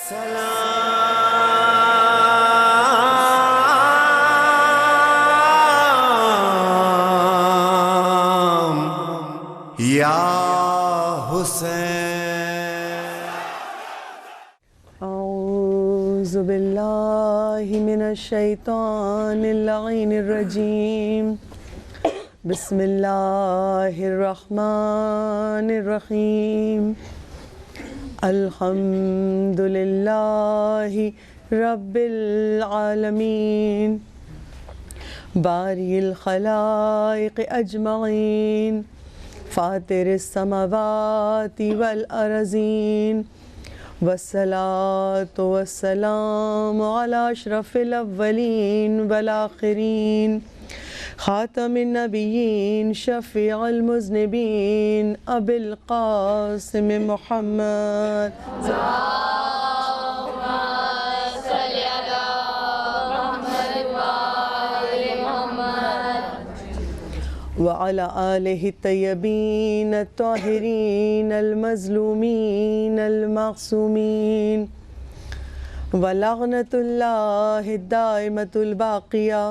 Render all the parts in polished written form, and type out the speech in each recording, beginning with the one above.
سلام یا حسین. اعوذ باللہ من الشیطان اللعین الرجیم. بسم اللہ الرحمن الرحیم. الحمد للہ رب العالمین باری الخلائق اجمعین فاطر السماوات والارضین والصلاة والسلام علی اشرف الاولین والآخرین خاتم النبیین شفیع المذنبین ابی القاسم محمد وعلى آلہ الطیبین الطاہرین المظلومین المعصومین ولعنۃ اللہ الدائمۃ الباقیہ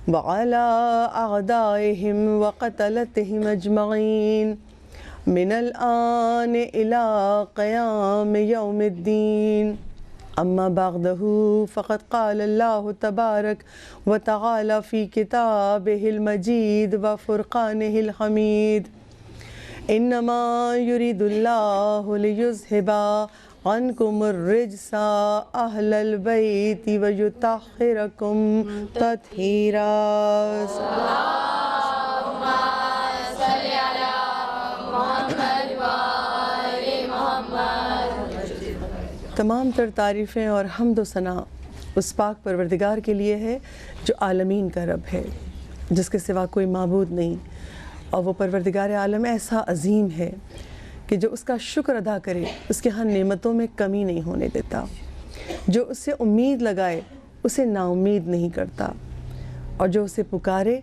وعلى أعدائهم وقتلتهم أجمعين من الآن إلى قيام يوم الدين. أما بعده فقد قال الله تبارك وتعالى في كتابه المجيد وفرقانه الحميد إنما يريد الله ليذهب عنكم الرجس أهل البيت ويطهركم تطهيرا. اللهم صل على محمد وآل محمد. تمام تر تعریفیں اور حمد و ثنا اس پاک پروردگار کے لیے ہے جو عالمین کا رب ہے، جس کے سوا کوئی معبود نہیں، اور وہ پروردگار عالم ایسا عظیم ہے کہ جو اس کا شکر ادا کرے اس کے ہاں نعمتوں میں کمی نہیں ہونے دیتا، جو اس سے امید لگائے اسے نا امید نہیں کرتا، اور جو اسے پکارے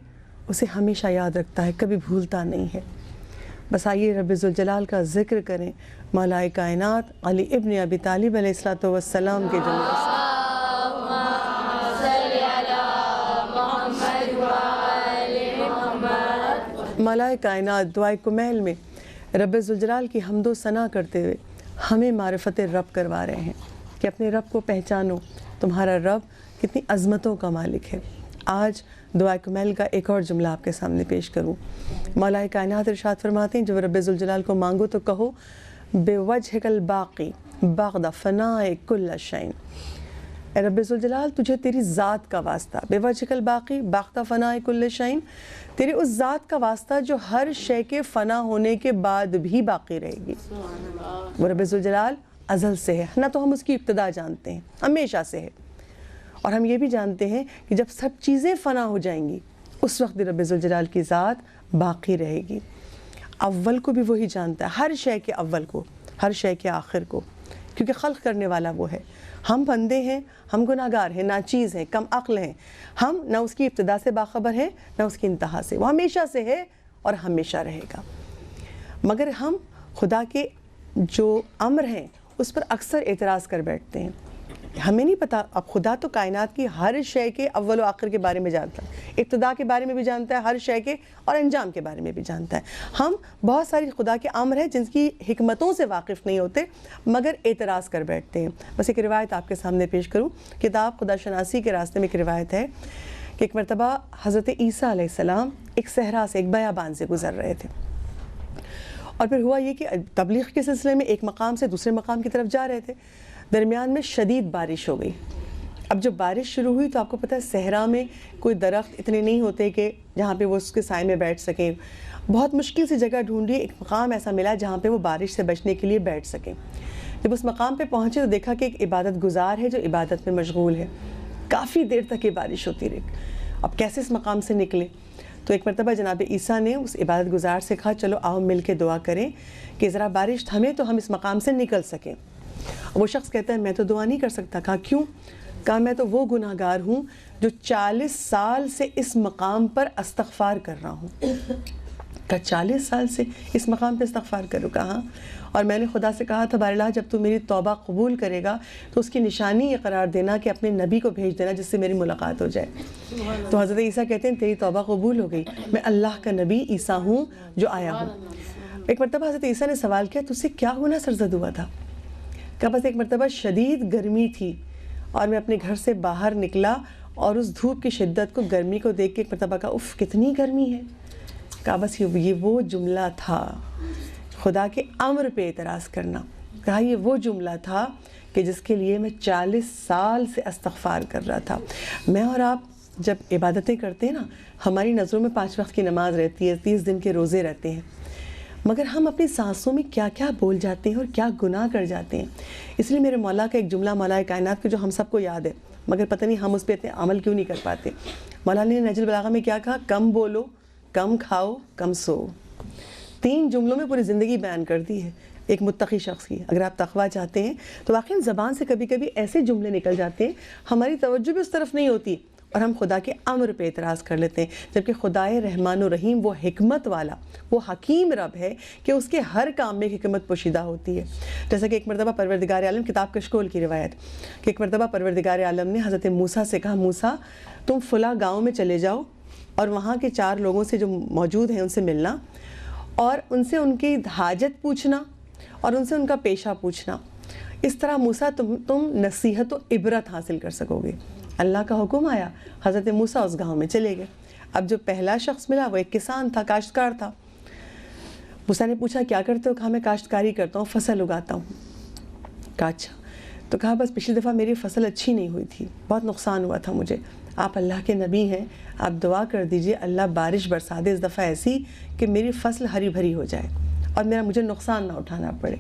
اسے ہمیشہ یاد رکھتا ہے، کبھی بھولتا نہیں ہے. بس آئیے رب ذوالجلال کا ذکر کریں مولا کائنات علی ابن ابی طالب علیہ السلام کے جملے سے. مولا کائنات دعائے کمیل میں رب ذوالجلال کی حمد و ثنا کرتے ہوئے ہمیں معرفت رب کروا رہے ہیں کہ اپنے رب کو پہچانو، تمہارا رب کتنی عظمتوں کا مالک ہے. آج دعائے کمیل کا ایک اور جملہ آپ کے سامنے پیش کروں. مولا کائنات ارشاد فرماتے ہیں جب رب ذوالجلال کو مانگو تو کہو بوجہک الباقی بعد فناء کل شیء. اے رب ذوالجلال تجھے تیری ذات کا واسطہ، بوجہک الباقی بعد فناء کل شیء، تیری اس ذات کا واسطہ جو ہر شے کے فنا ہونے کے بعد بھی باقی رہے گی. وہ رب ذوالجلال ازل سے ہے، نہ تو ہم اس کی ابتدا جانتے ہیں، ہمیشہ سے ہے، اور ہم یہ بھی جانتے ہیں کہ جب سب چیزیں فنا ہو جائیں گی اس وقت بھی رب ذوالجلال کی ذات باقی رہے گی. اول کو بھی وہی جانتا ہے، ہر شے کے اول کو، ہر شے کے آخر کو، کیونکہ خلق کرنے والا وہ ہے. ہم بندے ہیں، ہم گناہگار ہیں، ناچیز ہیں، کم عقل ہیں، ہم نہ اس کی ابتدا سے باخبر ہیں نہ اس کی انتہا سے. وہ ہمیشہ سے ہے اور ہمیشہ رہے گا. مگر ہم خدا کے جو امر ہیں اس پر اکثر اعتراض کر بیٹھتے ہیں. ہمیں نہیں پتہ، اب خدا تو کائنات کی ہر شے کے اول و آخر کے بارے میں جانتا ہے، ابتدا کے بارے میں بھی جانتا ہے، ہر شے کے اور انجام کے بارے میں بھی جانتا ہے. ہم بہت ساری خدا کے امر ہیں جن کی حکمتوں سے واقف نہیں ہوتے مگر اعتراض کر بیٹھتے ہیں. بس ایک روایت آپ کے سامنے پیش کروں. کتاب خدا شناسی کے راستے میں ایک روایت ہے کہ ایک مرتبہ حضرت عیسیٰ علیہ السلام ایک صحرا سے، ایک بیابان سے گزر رہے تھے، اور پھر ہوا یہ کہ تبلیغ کے سلسلے میں ایک مقام سے دوسرے مقام کی طرف جا رہے تھے. درمیان میں شدید بارش ہو گئی. اب جب بارش شروع ہوئی تو آپ کو پتہ ہے صحرا میں کوئی درخت اتنے نہیں ہوتے کہ جہاں پہ وہ اس کے سائے میں بیٹھ سکیں. بہت مشکل سی جگہ ڈھونڈی، ایک مقام ایسا ملا جہاں پہ وہ بارش سے بچنے کے لیے بیٹھ سکیں. جب اس مقام پہ پہنچے تو دیکھا کہ ایک عبادت گزار ہے جو عبادت میں مشغول ہے. کافی دیر تک یہ بارش ہوتی رہی. اب کیسے اس مقام سے نکلے؟ تو ایک مرتبہ جناب عیسیٰ نے اس عبادت گزار سے کہا چلو آؤ مل کے دعا کریں کہ ذرا بارش تھمے تو ہم اس مقام سے نکل سکیں. وہ شخص کہتا ہے میں تو دعا نہیں کر سکتا. کہا کیوں؟ کہا میں تو وہ گناہگار ہوں جو 40 سال سے اس مقام پر استغفار کر رہا ہوں. کہا 40 سال سے اس مقام پہ استغفار کرو؟ کہا ہاں. اور میں نے خدا سے کہا تھا بار اللہ جب تو میری توبہ قبول کرے گا تو اس کی نشانی یہ قرار دینا کہ اپنے نبی کو بھیج دینا جس سے میری ملاقات ہو جائے. تو حضرت عیسیٰ کہتے ہیں تیری توبہ قبول ہو گئی, میں اللہ کا نبی عیسیٰ ہوں جو آیا ہوں. ایک مرتبہ حضرت عیسیٰ نے سوال کیا تجھ سے کیا گناہ سرزد ہوا تھا؟ کہا بس ایک مرتبہ شدید گرمی تھی اور میں اپنے گھر سے باہر نکلا اور اس دھوپ کی شدت کو گرمی کو دیکھ کے ایک مرتبہ کہا اف کتنی گرمی ہے. کہا بس یہ وہ جملہ تھا, خدا کے امر پہ اعتراض کرنا. کہا یہ وہ جملہ تھا کہ جس کے لیے میں 40 سال سے استغفار کر رہا تھا. میں اور آپ جب عبادتیں کرتے ہیں نا, ہماری نظروں میں 5 وقت کی نماز رہتی ہے, 30 دن کے روزے رہتے ہیں, مگر ہم اپنی سانسوں میں کیا کیا بول جاتے ہیں اور کیا گناہ کر جاتے ہیں. اس لیے میرے مولا کا ایک جملہ مولا کائنات کا جو ہم سب کو یاد ہے, مگر پتہ نہیں ہم اس پہ اتنے عمل کیوں نہیں کر پاتے. مولا نے نہج البلاغہ میں کیا کہا؟ کم بولو, کم کھاؤ, کم سو. 3 جملوں میں پوری زندگی بیان کر دی ہے ایک متقی شخص کی. اگر آپ تقویٰ چاہتے ہیں تو واقعی زبان سے کبھی کبھی ایسے جملے نکل جاتے ہیں ہماری توجہ بھی اس طرف نہیں ہوتی اور ہم خدا کے امر پہ اعتراض کر لیتے ہیں, جبکہ خدائے رحمان و رحیم وہ حکمت والا, وہ حکیم رب ہے کہ اس کے ہر کام میں ایک حکمت پوشیدہ ہوتی ہے. جیسا کہ ایک مرتبہ پروردگار عالم, کتاب کشکول کی روایت, کہ ایک مرتبہ پروردگار عالم نے حضرت موسیٰ سے کہا موسیٰ تم فلاں گاؤں میں چلے جاؤ اور وہاں کے 4 لوگوں سے جو موجود ہیں ان سے ملنا اور ان سے ان کی حاجت پوچھنا اور ان سے ان کا پیشہ پوچھنا. اس طرح موسیٰ تم نصیحت و عبرت حاصل کر سکو گے. اللہ کا حکم آیا, حضرت موسیٰ اس گاؤں میں چلے گئے. اب جو پہلا شخص ملا وہ ایک کسان تھا, کاشتکار تھا. موسیٰ نے پوچھا کیا کرتے ہو؟ کہا میں کاشتکاری کرتا ہوں, فصل اگاتا ہوں. کہا اچھا. تو کہا بس پچھلی دفعہ میری فصل اچھی نہیں ہوئی تھی, بہت نقصان ہوا تھا مجھے. آپ اللہ کے نبی ہیں, آپ دعا کر دیجئے اللہ بارش برسا دے اس دفعہ ایسی کہ میری فصل ہری بھری ہو جائے اور مجھے نقصان نہ اٹھانا پڑے.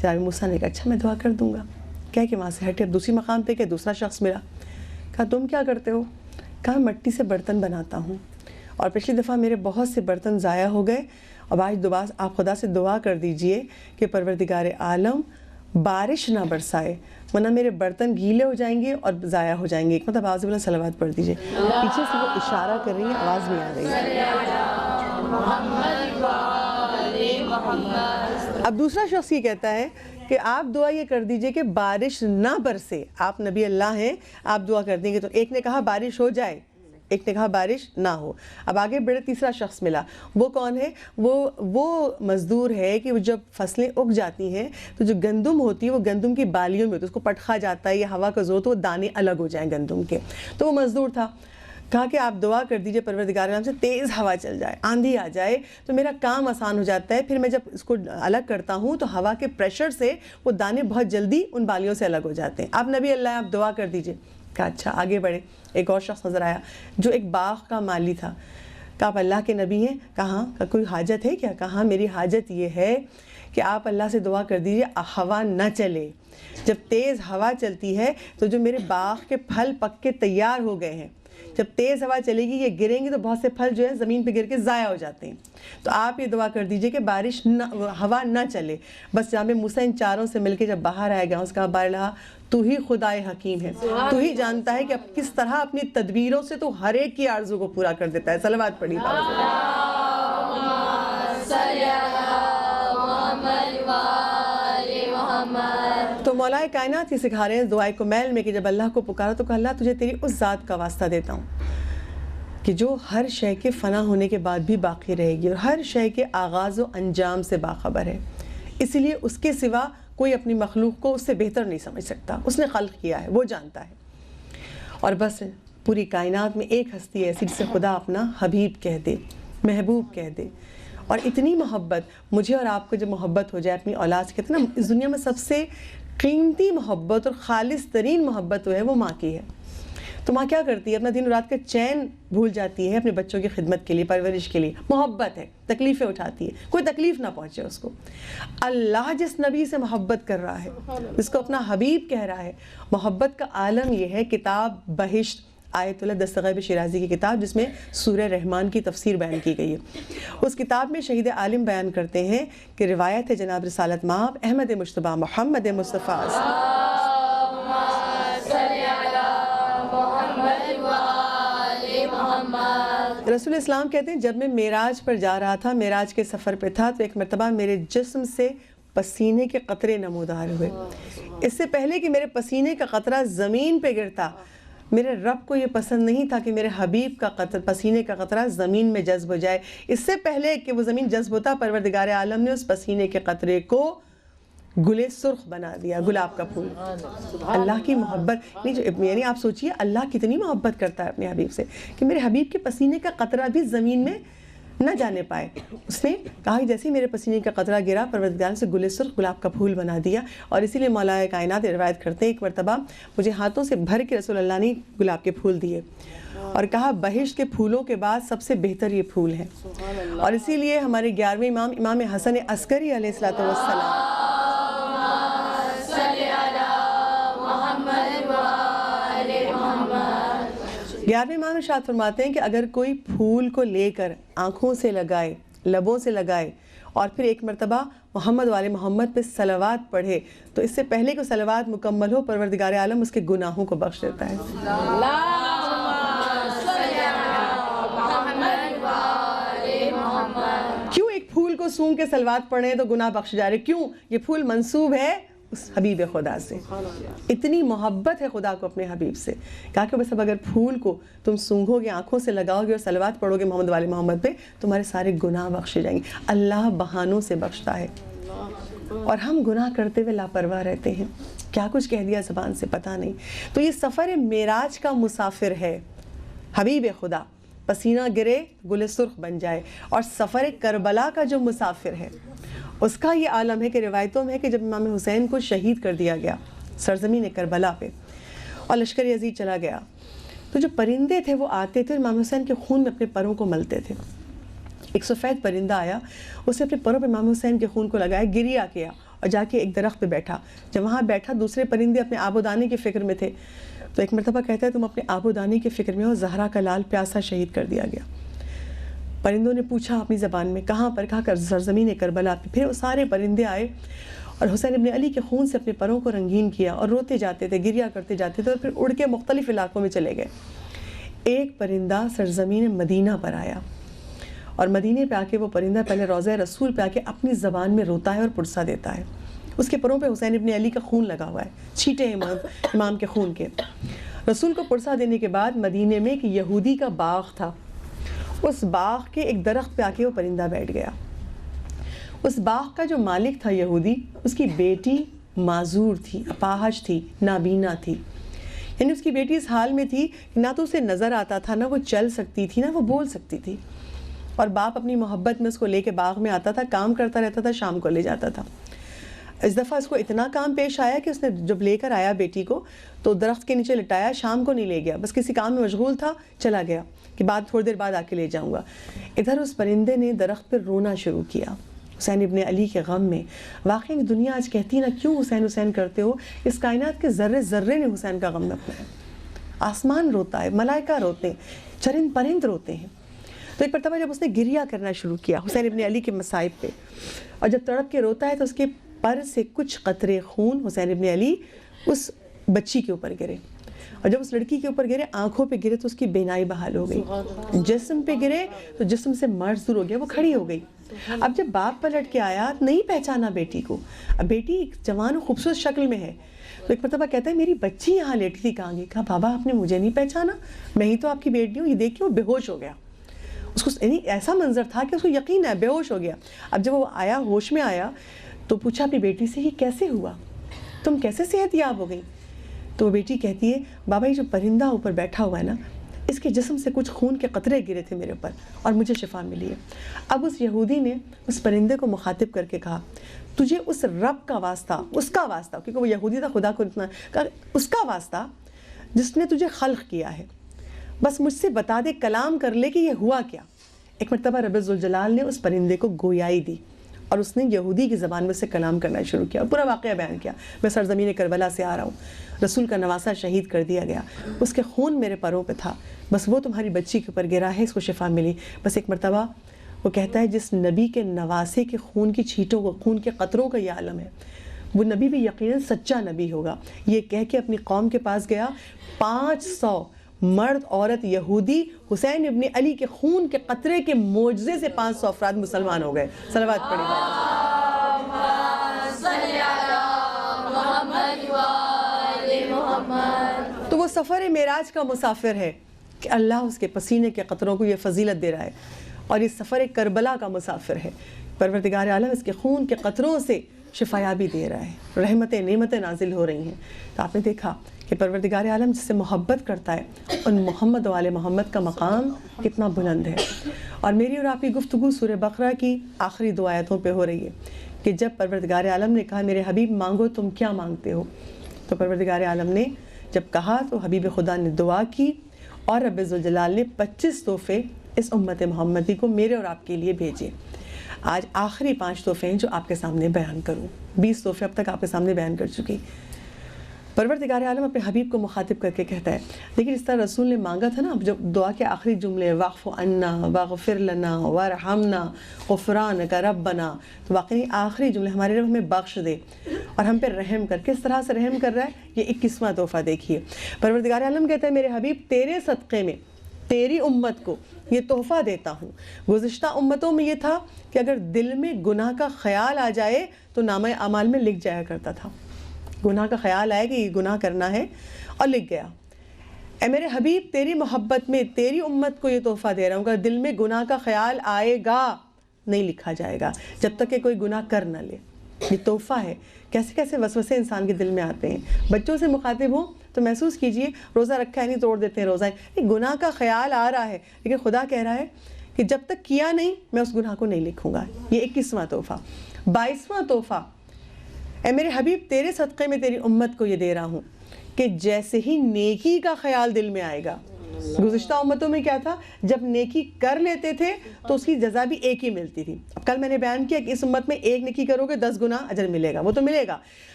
جناب موسیٰ نے کہا اچھا میں دعا کر دوں گا. کہہ کہ وہاں سے ہٹے. اب دوسری مقام پہ کہ دوسرا شخص ملا. کہا تم کیا کرتے ہو؟ کہا مٹی سے برتن بناتا ہوں اور پچھلی دفعہ میرے بہت سے برتن ضائع ہو گئے. اب آج آپ خدا سے دعا کر دیجئے کہ پروردگار عالم بارش نہ برسائے ورنہ میرے برتن گیلے ہو جائیں گے اور ضائع ہو جائیں گے. ایک مطلب آواز بلا صلوات پڑھ دیجئے. پیچھے سے وہ اشارہ کر رہی ہے, آواز نہیں آ رہی ہے. اب دوسرا شخص یہ کہتا ہے کہ آپ دعا یہ کر دیجئے کہ بارش نہ برسے. آپ نبی اللہ ہیں, آپ دعا کر دیں گے. تو ایک نے کہا بارش ہو جائے, ایک نے کہا بارش نہ ہو. اب آگے بڑے تیسرا شخص ملا. وہ کون ہے؟ وہ مزدور ہے کہ وہ جب فصلیں اگ جاتی ہیں تو جو گندم ہوتی ہے وہ گندم کی بالیوں میں ہوتی ہے, اس کو پٹخا جاتا ہے, یہ ہوا کا زور تو وہ دانے الگ ہو جائیں گندم کے. تو وہ مزدور تھا. کہا کہ آپ دعا کر دیجئے پروردگار عالم سے تیز ہوا چل جائے, آندھی آ جائے تو میرا کام آسان ہو جاتا ہے. پھر میں جب اس کو الگ کرتا ہوں تو ہوا کے پریشر سے وہ دانے بہت جلدی ان بالیوں سے الگ ہو جاتے ہیں. آپ نبی اللہ آپ دعا کر دیجئے. کہا اچھا. آگے بڑھے. ایک اور شخص نظر آیا جو ایک باغ کا مالی تھا. کہا آپ اللہ کے نبی ہیں؟ کہا کوئی حاجت ہے کیا؟ کہا میری حاجت یہ ہے کہ آپ اللہ سے دعا کر دیجئے ہوا نہ چلے. جب تیز ہوا چلتی ہے تو جو میرے باغ کے پھل پک کے تیار ہو گئے ہیں, جب تیز ہوا چلے گی یہ گریں گے تو بہت سے پھل جو ہے زمین پہ گر کے ضائع ہو جاتے ہیں. تو آپ یہ دعا کر دیجئے کہ بارش ہوا نہ چلے. بس جناب موسیٰ ان 4 سے مل کے جب باہر آئے گا, اس کا بار اللہ تو ہی خدائے حکیم ہے, تو ہی جانتا ہے کہ اب کس طرح اپنی تدبیروں سے تو ہر ایک کی آرزو کو پورا کر دیتا ہے. صلوات پڑھی. تو مولا کائنات یہ سکھا رہے ہیں دعائے کمیل میں کہ جب اللہ کو پکارا تو کہا اللہ تجھے تیری اس ذات کا واسطہ دیتا ہوں کہ جو ہر شے کے فنا ہونے کے بعد بھی باقی رہے گی اور ہر شے کے آغاز و انجام سے باخبر ہے. اسی لیے اس کے سوا کوئی اپنی مخلوق کو اس سے بہتر نہیں سمجھ سکتا. اس نے خلق کیا ہے, وہ جانتا ہے. اور بس پوری کائنات میں ایک ہستی ایسی جسے خدا اپنا حبیب کہہ دے, محبوب کہہ دے. اور اتنی محبت مجھے اور آپ کو جب محبت ہو جائے اپنی اولاد سے, کہتے ہیں نا اس دنیا میں سب سے قیمتی محبت اور خالص ترین محبت جو ہے وہ ماں کی ہے. تو ماں کیا کرتی ہے؟ اپنا دن رات کا چین بھول جاتی ہے اپنے بچوں کی خدمت کے لیے, پرورش کے لیے. محبت ہے, تکلیفیں اٹھاتی ہے, کوئی تکلیف نہ پہنچے اس کو. اللہ جس نبی سے محبت کر رہا ہے, جس کو اپنا حبیب کہہ رہا ہے, محبت کا عالم یہ ہے. کتاب بہشت آیت اللہ دستغیب شیرازی کی کتاب جس میں سورہ رحمان کی تفسیر بیان کی گئی ہے, اس کتاب میں شہید عالم بیان کرتے ہیں کہ روایت ہے جناب رسالت مآب احمد مجتبیٰ محمد مصطفیٰ رسول اسلام کہتے ہیں جب میں معراج پر جا رہا تھا, معراج کے سفر پہ تھا, تو ایک مرتبہ میرے جسم سے پسینے کے قطرے نمودار ہوئے. اس سے پہلے کہ میرے پسینے کا قطرہ زمین پہ گرتا، میرے رب کو یہ پسند نہیں تھا کہ میرے حبیب کا پسینے کا قطرہ زمین میں جذب ہو جائے. اس سے پہلے کہ وہ زمین جذب ہوتا، پروردگار عالم نے اس پسینے کے قطرے کو گلے سرخ بنا دیا، گلاب کا پھول. اللہ کی محبت یعنی آپ سوچئے اللہ کتنی محبت کرتا ہے اپنے حبیب سے کہ میرے حبیب کے پسینے کا قطرہ بھی زمین میں نہ جانے پائے. اس نے کہا کہ جیسے میرے پسینے کا قطرہ گرا، پروردگار سے گل سرخ گلاب کا پھول بنا دیا. اور اسی لیے مولا کائنات روایت کرتے ہیں ایک مرتبہ مجھے ہاتھوں سے بھر کے رسول اللہ نے گلاب کے پھول دیے اور کہا بہشت کے پھولوں کے بعد سب سے بہتر یہ پھول ہیں. اور اسی لیے ہمارے 11ویں امام حسن عسکری علیہ الصلوۃ والسلام 11ویں امام ارشاد فرماتے ہیں کہ اگر کوئی پھول کو لے کر آنکھوں سے لگائے، لبوں سے لگائے اور پھر ایک مرتبہ محمد والے محمد پہ صلوات پڑھے تو اس سے پہلے کہ صلوات مکمل ہو، پروردگار عالم اس کے گناہوں کو بخش دیتا ہے. کیوں ایک پھول کو سونگ کے صلوات پڑھیں تو گناہ بخش جا رہے؟ کیوں؟ یہ پھول منسوب ہے اس حبیب خدا سے. اتنی محبت ہے خدا کو اپنے حبیب سے. کہا کہ بس اب اگر پھول کو تم سونگھو گے، آنکھوں سے لگاؤ گے اور صلوات پڑھو گے محمد والے محمد پہ، تمہارے سارے گناہ بخشے جائیں گے. اللہ بہانوں سے بخشتا ہے اور ہم گناہ کرتے ہوئے لاپرواہ رہتے ہیں. کیا کچھ کہہ دیا زبان سے پتہ نہیں. تو یہ سفر معراج کا مسافر ہے حبیب خدا. پسینہ گرے گل سرخ بن جائے. اور سفر کربلا کا جو مسافر ہے اس کا یہ عالم ہے کہ روایتوں میں ہے کہ جب امام حسین کو شہید کر دیا گیا سرزمین کربلا پہ اور لشکر یزید چلا گیا تو جو پرندے تھے وہ آتے تھے اور امام حسین کے خون میں اپنے پروں کو ملتے تھے. ایک سفید پرندہ آیا، اس نے اپنے پروں پہ امام حسین کے خون کو لگایا، گریا کیا اور جا کے ایک درخت پہ بیٹھا. جب وہاں بیٹھا دوسرے پرندے اپنے آب و دانے کی فکر میں تھے تو ایک مرتبہ کہتا ہے تم اپنے آب و دانے کی فکر میں ہو، زہرا کا لال پیاسا شہید کر دیا گیا. پرندوں نے پوچھا اپنی زبان میں کہاں پر؟ کہا کر سرزمین کربلا پہ. پھر وہ سارے پرندے آئے اور حسین ابن علی کے خون سے اپنے پروں کو رنگین کیا اور روتے جاتے تھے، گریا کرتے جاتے تھے اور پھر اڑ کے مختلف علاقوں میں چلے گئے. ایک پرندہ سرزمین مدینہ پر آیا اور مدینے پہ آ کے وہ پرندہ پہلے روضہ رسول پہ آ کے اپنی زبان میں روتا ہے اور پرسہ دیتا ہے. اس کے پروں پہ حسین ابن علی کا خون لگا ہوا ہے، چھینٹے امام کے خون کے. رسول کو پرسہ دینے کے بعد مدینے میں ایک یہودی کا باغ تھا، اس باغ کے ایک درخت پہ آ کے وہ پرندہ بیٹھ گیا. اس باغ کا جو مالک تھا یہودی، اس کی بیٹی معذور تھی، اپاہج تھی، نابینا تھی. یعنی اس کی بیٹی اس حال میں تھی کہ نہ تو اسے نظر آتا تھا، نہ وہ چل سکتی تھی، نہ وہ بول سکتی تھی. اور باپ اپنی محبت میں اس کو لے کے باغ میں آتا تھا، کام کرتا رہتا تھا، شام کو لے جاتا تھا. اس دفعہ اس کو اتنا کام پیش آیا کہ اس نے جب لے کر آیا بیٹی کو تو درخت کے نیچے لٹایا، شام کو نہیں لے گیا، بس کسی کام میں مشغول تھا، چلا گیا کہ بعد تھوڑی دیر بعد آ کے لے جاؤں گا. ادھر اس پرندے نے درخت پر رونا شروع کیا حسین ابن علی کے غم میں. واقعی دنیا آج کہتی نا کیوں حسین حسین کرتے ہو؟ اس کائنات کے ذرے ذرے نے حسین کا غم اپنا. آسمان روتا ہے، ملائکہ روتے ہیں، چرند پرند روتے ہیں. تو ایک مرتبہ جب اس نے گریا کرنا شروع کیا حسین ابن علی کے مصائب پہ، اور جب تڑپ کے روتا ہے تو اس کے پر سے کچھ قطرے خون حسین ابن علی اس بچی کے اوپر گرے، اور جب اس لڑکی کے اوپر گرے آنکھوں پہ گرے تو اس کی بینائی بحال ہو گئی. جسم پہ گرے تو جسم سے مرض دور ہو گیا، وہ کھڑی ہو گئی. اب جب باپ پلٹ کے آیا نہیں پہچانا بیٹی کو. اب بیٹی ایک جوان و خوبصورت شکل میں ہے تو ایک مرتبہ کہتا ہے میری بچی یہاں لیٹی تھی کہاں گئی؟ کہا بابا آپ نے مجھے نہیں پہچانا، میں ہی تو آپ کی بیٹی ہوں. یہ دیکھ کے وہ بے ہوش ہو گیا. اس کو یعنی ایسا منظر تھا کہ اس کو یقین ہے بے ہوش ہو گیا. اب جب وہ آیا ہوش میں آیا تو پوچھا اپنی بیٹی سے یہ کیسے ہوا، تم کیسے صحت یاب ہو گئی؟ تو وہ بیٹی کہتی ہے بابا یہ جو پرندہ اوپر بیٹھا ہوا ہے نا اس کے جسم سے کچھ خون کے قطرے گرے تھے میرے اوپر اور مجھے شفا ملی ہے. اب اس یہودی نے اس پرندے کو مخاطب کر کے کہا تجھے اس رب کا واسطہ، اس کا واسطہ، کیونکہ وہ یہودی تھا خدا کو اتنا کہا اس کا واسطہ جس نے تجھے خلق کیا ہے، بس مجھ سے بتا دے، کلام کر لے کہ یہ ہوا کیا. ایک مرتبہ رب ذوالجلال نے اس پرندے کو گویائی دی اور اس نے یہودی کی زبان میں سے کلام کرنا شروع کیا، پورا واقعہ بیان کیا. میں سرزمین کربلا سے آ رہا ہوں، رسول کا نواسہ شہید کر دیا گیا، اس کے خون میرے پروں پہ تھا، بس وہ تمہاری بچی کے اوپر گرا ہے، اس کو شفا ملی. بس ایک مرتبہ وہ کہتا ہے جس نبی کے نواسے کے خون کی چھینٹوں کو، خون کے قطروں کا یہ عالم ہے، وہ نبی بھی یقیناً سچا نبی ہوگا. یہ کہہ کے اپنی قوم کے پاس گیا. 500 مرد عورت یہودی حسین ابن علی کے خون کے قطرے کے معجزے سے 500 افراد مسلمان ہو گئے. صلوات پڑھیں. تو وہ سفر معراج کا مسافر ہے کہ اللہ اس کے پسینے کے قطروں کو یہ فضیلت دے رہا ہے، اور یہ سفر کربلا کا مسافر ہے، پروردگار عالم اس کے خون کے قطروں سے شفایابی دے رہا ہے، رحمتیں نعمتیں نازل ہو رہی ہیں۔ تو آپ نے دیکھا کہ پروردگار عالم جس سے محبت کرتا ہے ان محمد و آل محمد کا مقام کتنا بلند ہے۔ اور میری اور آپ کی گفتگو سورہ بقرہ کی آخری 2 آیتوں پہ ہو رہی ہے کہ جب پروردگار عالم نے کہا میرے حبیب مانگو تم کیا مانگتے ہو، تو پروردگار عالم نے جب کہا تو حبیب خدا نے دعا کی، اور رب ذوالجلال نے 25 تحفے اس امت محمدی کو میرے اور آپ کے لیے بھیجے۔ آج آخری 5 تحفے ہیں جو آپ کے سامنے بیان کروں، 20 تحفے اب تک آپ کے سامنے بیان کر چکی۔ پروردگار عالم اپنے حبیب کو مخاطب کر کے کہتا ہے، لیکن اس طرح رسول نے مانگا تھا نا، جب دعا کے آخری جملے واعف عنا واغفر لنا وارحمنا غفرانک ربنا، تو واقعی آخری جملے ہمارے رب ہمیں بخش دے اور ہم پہ رحم کر، کس طرح سے رحم کر رہا ہے، یہ 21واں تحفہ دیکھیے۔ پروردگار عالم کہتا ہے میرے حبیب تیرے صدقے میں تیری امت کو یہ تحفہ دیتا ہوں۔ گزشتہ امتوں میں یہ تھا کہ اگر دل میں گناہ کا خیال آ جائے تو نامہ اعمال میں لکھ جایا کرتا تھا، گناہ کا خیال آئے کہ یہ گناہ کرنا ہے اور لکھ گیا۔ اے میرے حبیب تیری محبت میں تیری امت کو یہ تحفہ دے رہا ہوں، اگر دل میں گناہ کا خیال آئے گا نہیں لکھا جائے گا جب تک کہ کوئی گناہ کر نہ لے۔ یہ تحفہ ہے۔ کیسے کیسے وسوسے انسان کے دل میں آتے ہیں۔ بچوں سے مخاطب ہوں تو محسوس کیجئے روزہ رکھا ہے نہیں توڑ دیتے ہیں روزہ، گناہ کا خیال آ رہا ہے لیکن خدا کہہ رہا ہے کہ جب تک کیا نہیں میں اس گناہ کو نہیں لکھوں گا۔ یہ 21واں تحفہ۔ 22واں تحفہ، اے میرے حبیب تیرے صدقے میں تیری امت کو یہ دے رہا ہوں کہ جیسے ہی نیکی کا خیال دل میں آئے گا۔ گزشتہ امتوں میں کیا تھا، جب نیکی کر لیتے تھے تو اس کی جزا بھی ایک ہی ملتی تھی۔ اب کل میں نے بیان کیا کہ اس امت میں ایک نیکی کرو گے 10 گنا اجر ملے گا، وہ تو ملے گا۔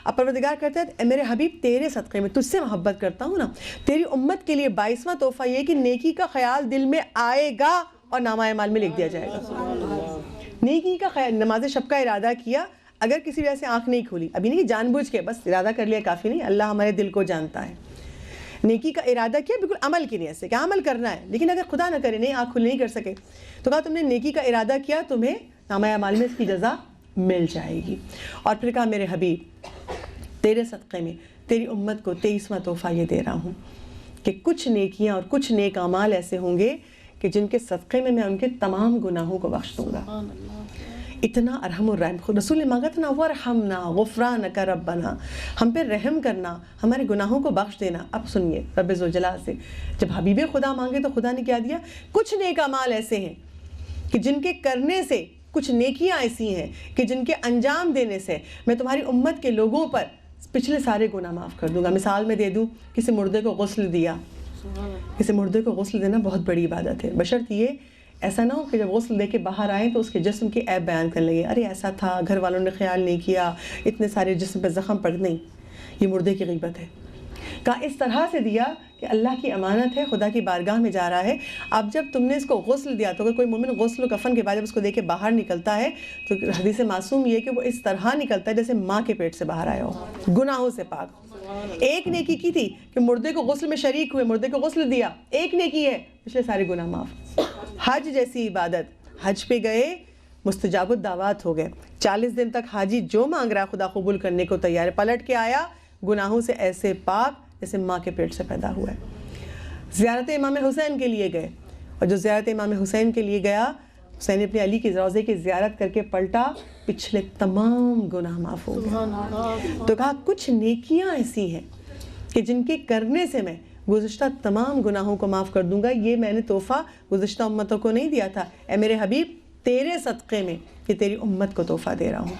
اب پروردگار کہتا ہے اے میرے حبیب تیرے صدقے میں تجھ سے محبت کرتا ہوں نا، تیری امت کے لیے 22واں تحفہ یہ کہ نیکی کا خیال دل میں آئے گا اور نامہ اعمال میں لکھ دیا جائے گا۔ نیکی کا خیال، نماز شب کا ارادہ کیا، اگر کسی وجہ سے آنکھ نہیں کھولی، ابھی نہیں جان بوجھ کے بس ارادہ کر لیا کافی نہیں، اللہ ہمارے دل کو جانتا ہے۔ نیکی کا ارادہ کیا بالکل عمل کی نیت سے کہ عمل کرنا ہے، لیکن اگر خدا نہ کرے نہیں آنکھ کھل نہیں کر سکے تو کہا تم نے نیکی کا ارادہ کیا، تمہیں نامہ اعمال میں اس کی جزا مل جائے گی۔ اور پھر کہا میرے حبیب تیرے صدقے میں تیری امت کو 23واں تحفہ یہ دے رہا ہوں کہ کچھ نیکیاں اور کچھ نیک اعمال ایسے ہوں گے کہ جن کے صدقے میں ان کے تمام گناہوں کو بخش دوں گا۔ اتنا ارحم الرحیم، خود رسول نے مانگا تھا نا وارحمنا غفرانک ربنا، ہم پہ رحم کرنا، ہمارے گناہوں کو بخش دینا۔ اب سنیے رب ذوالجلال سے جب حبیب خدا مانگے تو خدا نے کیا دیا، کچھ نیک اعمال ایسے ہیں کہ جن کے کرنے سے، کچھ نیکیاں ایسی ہیں کہ جن کے انجام دینے سے میں تمہاری امت کے لوگوں پر پچھلے سارے گناہ معاف کر دوں گا۔ مثال میں دے دوں، کسی مردے کو غسل دیا، کسی مردے کو غسل دینا بہت بڑی عبادت ہے، بشرط یہ ایسا نہ ہو کہ جب غسل دے کے باہر آئیں تو اس کے جسم کی عیب بیان کرنے لگے، ارے ایسا تھا، گھر والوں نے خیال نہیں کیا، اتنے سارے جسم پہ زخم پڑ، نہیں، یہ مردے کی غیبت ہے۔ کہا اس طرح سے دیا کہ اللہ کی امانت ہے، خدا کی بارگاہ میں جا رہا ہے۔ اب جب تم نے اس کو غسل دیا تو اگر کوئی مومن غسل و کفن کے بعد جب اس کو دے کے باہر نکلتا ہے تو حدیث معصوم یہ کہ وہ اس طرح نکلتا ہے جیسے ماں کے پیٹ سے باہر آیا ہو، گناہوں سے پاک۔ ایک نیکی کی تھی کہ مردے کو غسل میں شریک ہوئے، مردے کو غسل دیا، ایک نیکی ہے، پچھلے سارے گناہ معاف۔ حج جیسی عبادت، حج پہ گئے مستجاب الدعوات ہو گئے، 40 دن تک حاجی جو مانگ رہا ہے خدا قبول کرنے کو تیار ہے، پلٹ کے آیا گناہوں سے ایسے پاک جیسے ماں کے پیٹ سے پیدا ہوا ہے۔ زیارت امام حسین کے لیے گئے، اور جو زیارت امام حسین کے لیے گیا، حسین ابن علی کی روضے کی زیارت کر کے پلٹا، پچھلے تمام گناہ معاف ہو گئے۔ تو کہا کچھ نیکیاں ایسی ہیں کہ جن کے کرنے سے میں گزشتہ تمام گناہوں کو معاف کر دوں گا، یہ میں نے تحفہ گزشتہ امتوں کو نہیں دیا تھا، اے میرے حبیب تیرے صدقے میں یہ تیری امت کو تحفہ دے رہا ہوں۔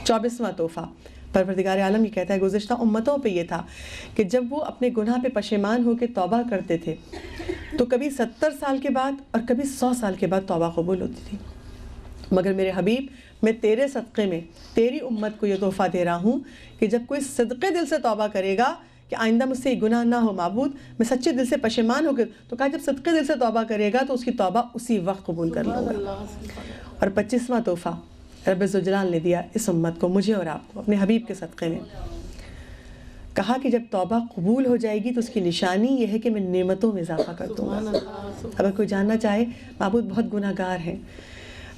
24واں تحفہ، پروردگار عالم یہ کہتا ہے گزشتہ امتوں پہ یہ تھا کہ جب وہ اپنے گناہ پہ پشیمان ہو کے توبہ کرتے تھے تو کبھی 70 سال کے بعد اور کبھی 100 سال کے بعد توبہ قبول ہوتی تھی، مگر میرے حبیب میں تیرے صدقے میں تیری امت کو یہ تحفہ دے رہا ہوں کہ جب کوئی صدقے دل سے توبہ کرے گا کہ آئندہ مجھ سے یہ گناہ نہ ہو معبود، میں سچے دل سے پشیمان ہو کے، تو کہا جب صدقے دل سے توبہ کرے گا تو اس کی توبہ اسی وقت قبول کر لوں گا۔ اور 25واں تحفہ رب ذوالجلال نے دیا اس امت کو، مجھے اور آپ کو، اپنے حبیب کے صدقے میں، کہا کہ جب توبہ قبول ہو جائے گی تو اس کی نشانی یہ ہے کہ میں نعمتوں میں اضافہ کر دوں گا۔ اگر کوئی جاننا چاہے معبود بہت گناہ گار ہیں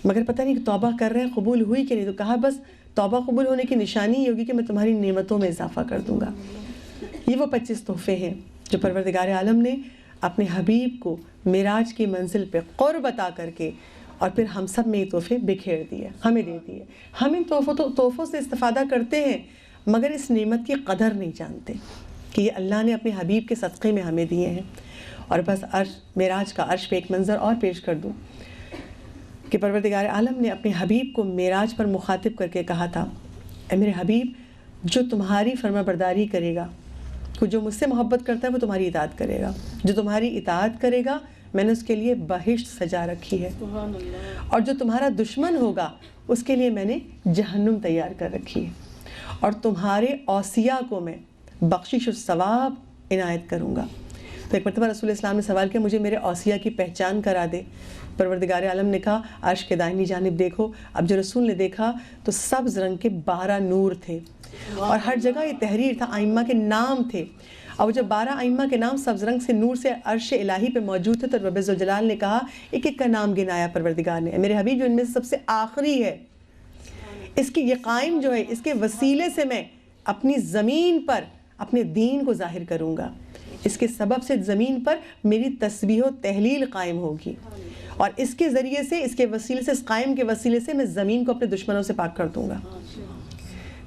مگر پتہ نہیں کہ توبہ کر رہے ہیں قبول ہوئی کہ نہیں، تو کہا بس توبہ قبول ہونے کی نشانی یہ ہوگی کہ میں تمہاری نعمتوں میں اضافہ کر دوں گا۔ یہ وہ 25 تحفے ہیں جو پروردگار عالم نے اپنے حبیب کو معراج کی منزل پہ قرب عطا کر کے اور پھر ہم سب میں یہ تحفے بکھیر دیے، ہمیں دے دیے۔ ہم ان تحفوں سے استفادہ کرتے ہیں مگر اس نعمت کی قدر نہیں جانتے کہ یہ اللہ نے اپنے حبیب کے صدقے میں ہمیں دیے ہیں۔ اور بس معراج کا عرش پہ ایک منظر اور پیش کر دوں کہ پروردگار عالم نے اپنے حبیب کو معراج پر مخاطب کر کے کہا تھا، اے میرے حبیب، جو تمہاری فرما برداری کرے گا، جو مجھ سے محبت کرتا ہے وہ تمہاری اطاعت کرے گا، جو تمہاری اطاعت کرے گا میں نے اس کے لیے بہشت سجا رکھی ہے، اور جو تمہارا دشمن ہوگا اس کے لیے میں نے جہنم تیار کر رکھی ہے، اور تمہارے اوصیاء کو میں بخشش و ثواب عنایت کروں گا۔ تو ایک مرتبہ رسول اسلام نے سوال کیا، مجھے میرے اوصیاء کی پہچان کرا دے۔ پروردگار عالم نے کہا، عرش کے دائنی جانب دیکھو۔ اب جو رسول نے دیکھا تو سبز رنگ کے 12 نور تھے، اور ہر جگہ یہ تحریر تھا، ائمہ کے نام تھے، اور وہ جب 12 ائمہ کے نام سبز رنگ سے نور سے عرش الہی پہ موجود تھے تو رب ذوالجلال نے کہا، ایک ایک کا نام گنایا پروردگار نے، میرے حبیب جو ان میں سے سب سے آخری ہے، اس کی یہ قائم جو ہے، اس کے وسیلے سے میں اپنی زمین پر اپنے دین کو ظاہر کروں گا، اس کے سبب سے زمین پر میری تسبیح و تحلیل قائم ہوگی، اور اس کے ذریعے سے، اس کے وسیلے سے، اس قائم کے وسیلے سے میں زمین کو اپنے دشمنوں سے پاک کر دوں گا۔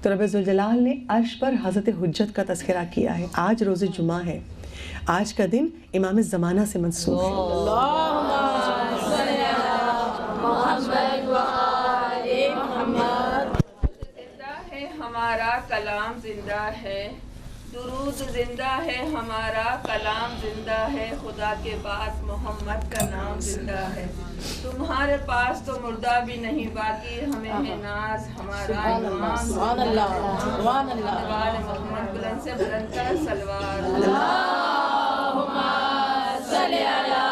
تو رب ذوالجلال نے عرش پر حضرت حجت کا تذکرہ کیا ہے۔ آج روز جمعہ ہے، آج کا دن امام زمانہ سے منسوب ہے۔ ہمارا کلام زندہ ہے، درود زندہ ہے، ہمارا کلام زندہ ہے، خدا کے بعد محمد کا نام زندہ ہے، تمہارے پاس تو مردہ بھی نہیں، باقی ہمیں ہے ناز، ہمارا ایمان سبحان اللہ، سبحان اللہ، بال محمد بلند سے بلند کر سلوات۔ اللہم صلی علی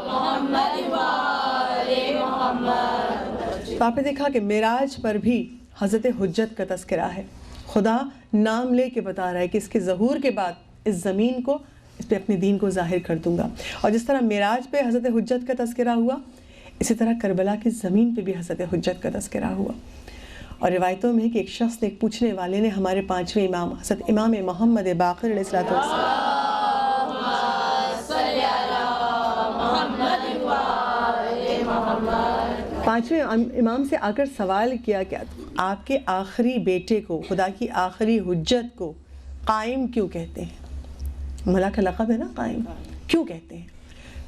محمد و آل محمد۔ تو آپ نے دیکھا کہ معراج پر بھی حضرت حجت کا تذکرہ ہے، خدا نام لے کے بتا رہا ہے کہ اس کے ظہور کے بعد اس زمین کو، اس پہ اپنے دین کو ظاہر کر دوں گا۔ اور جس طرح معراج پہ حضرت حجت کا تذکرہ ہوا، اسی طرح کربلا کی زمین پہ بھی حضرت حجت کا تذکرہ ہوا۔ اور روایتوں میں ہے کہ ایک شخص نے، ایک پوچھنے والے نے ہمارے 5ویں امام حضرت امام محمد باقر علیہ الصلوۃ والسلام 5ویں امام سے آ کر سوال کیا کہ آپ کے آخری بیٹے کو، خدا کی آخری حجت کو قائم کیوں کہتے ہیں؟ ملا کا لقب ہے نا قائم، کیوں کہتے ہیں؟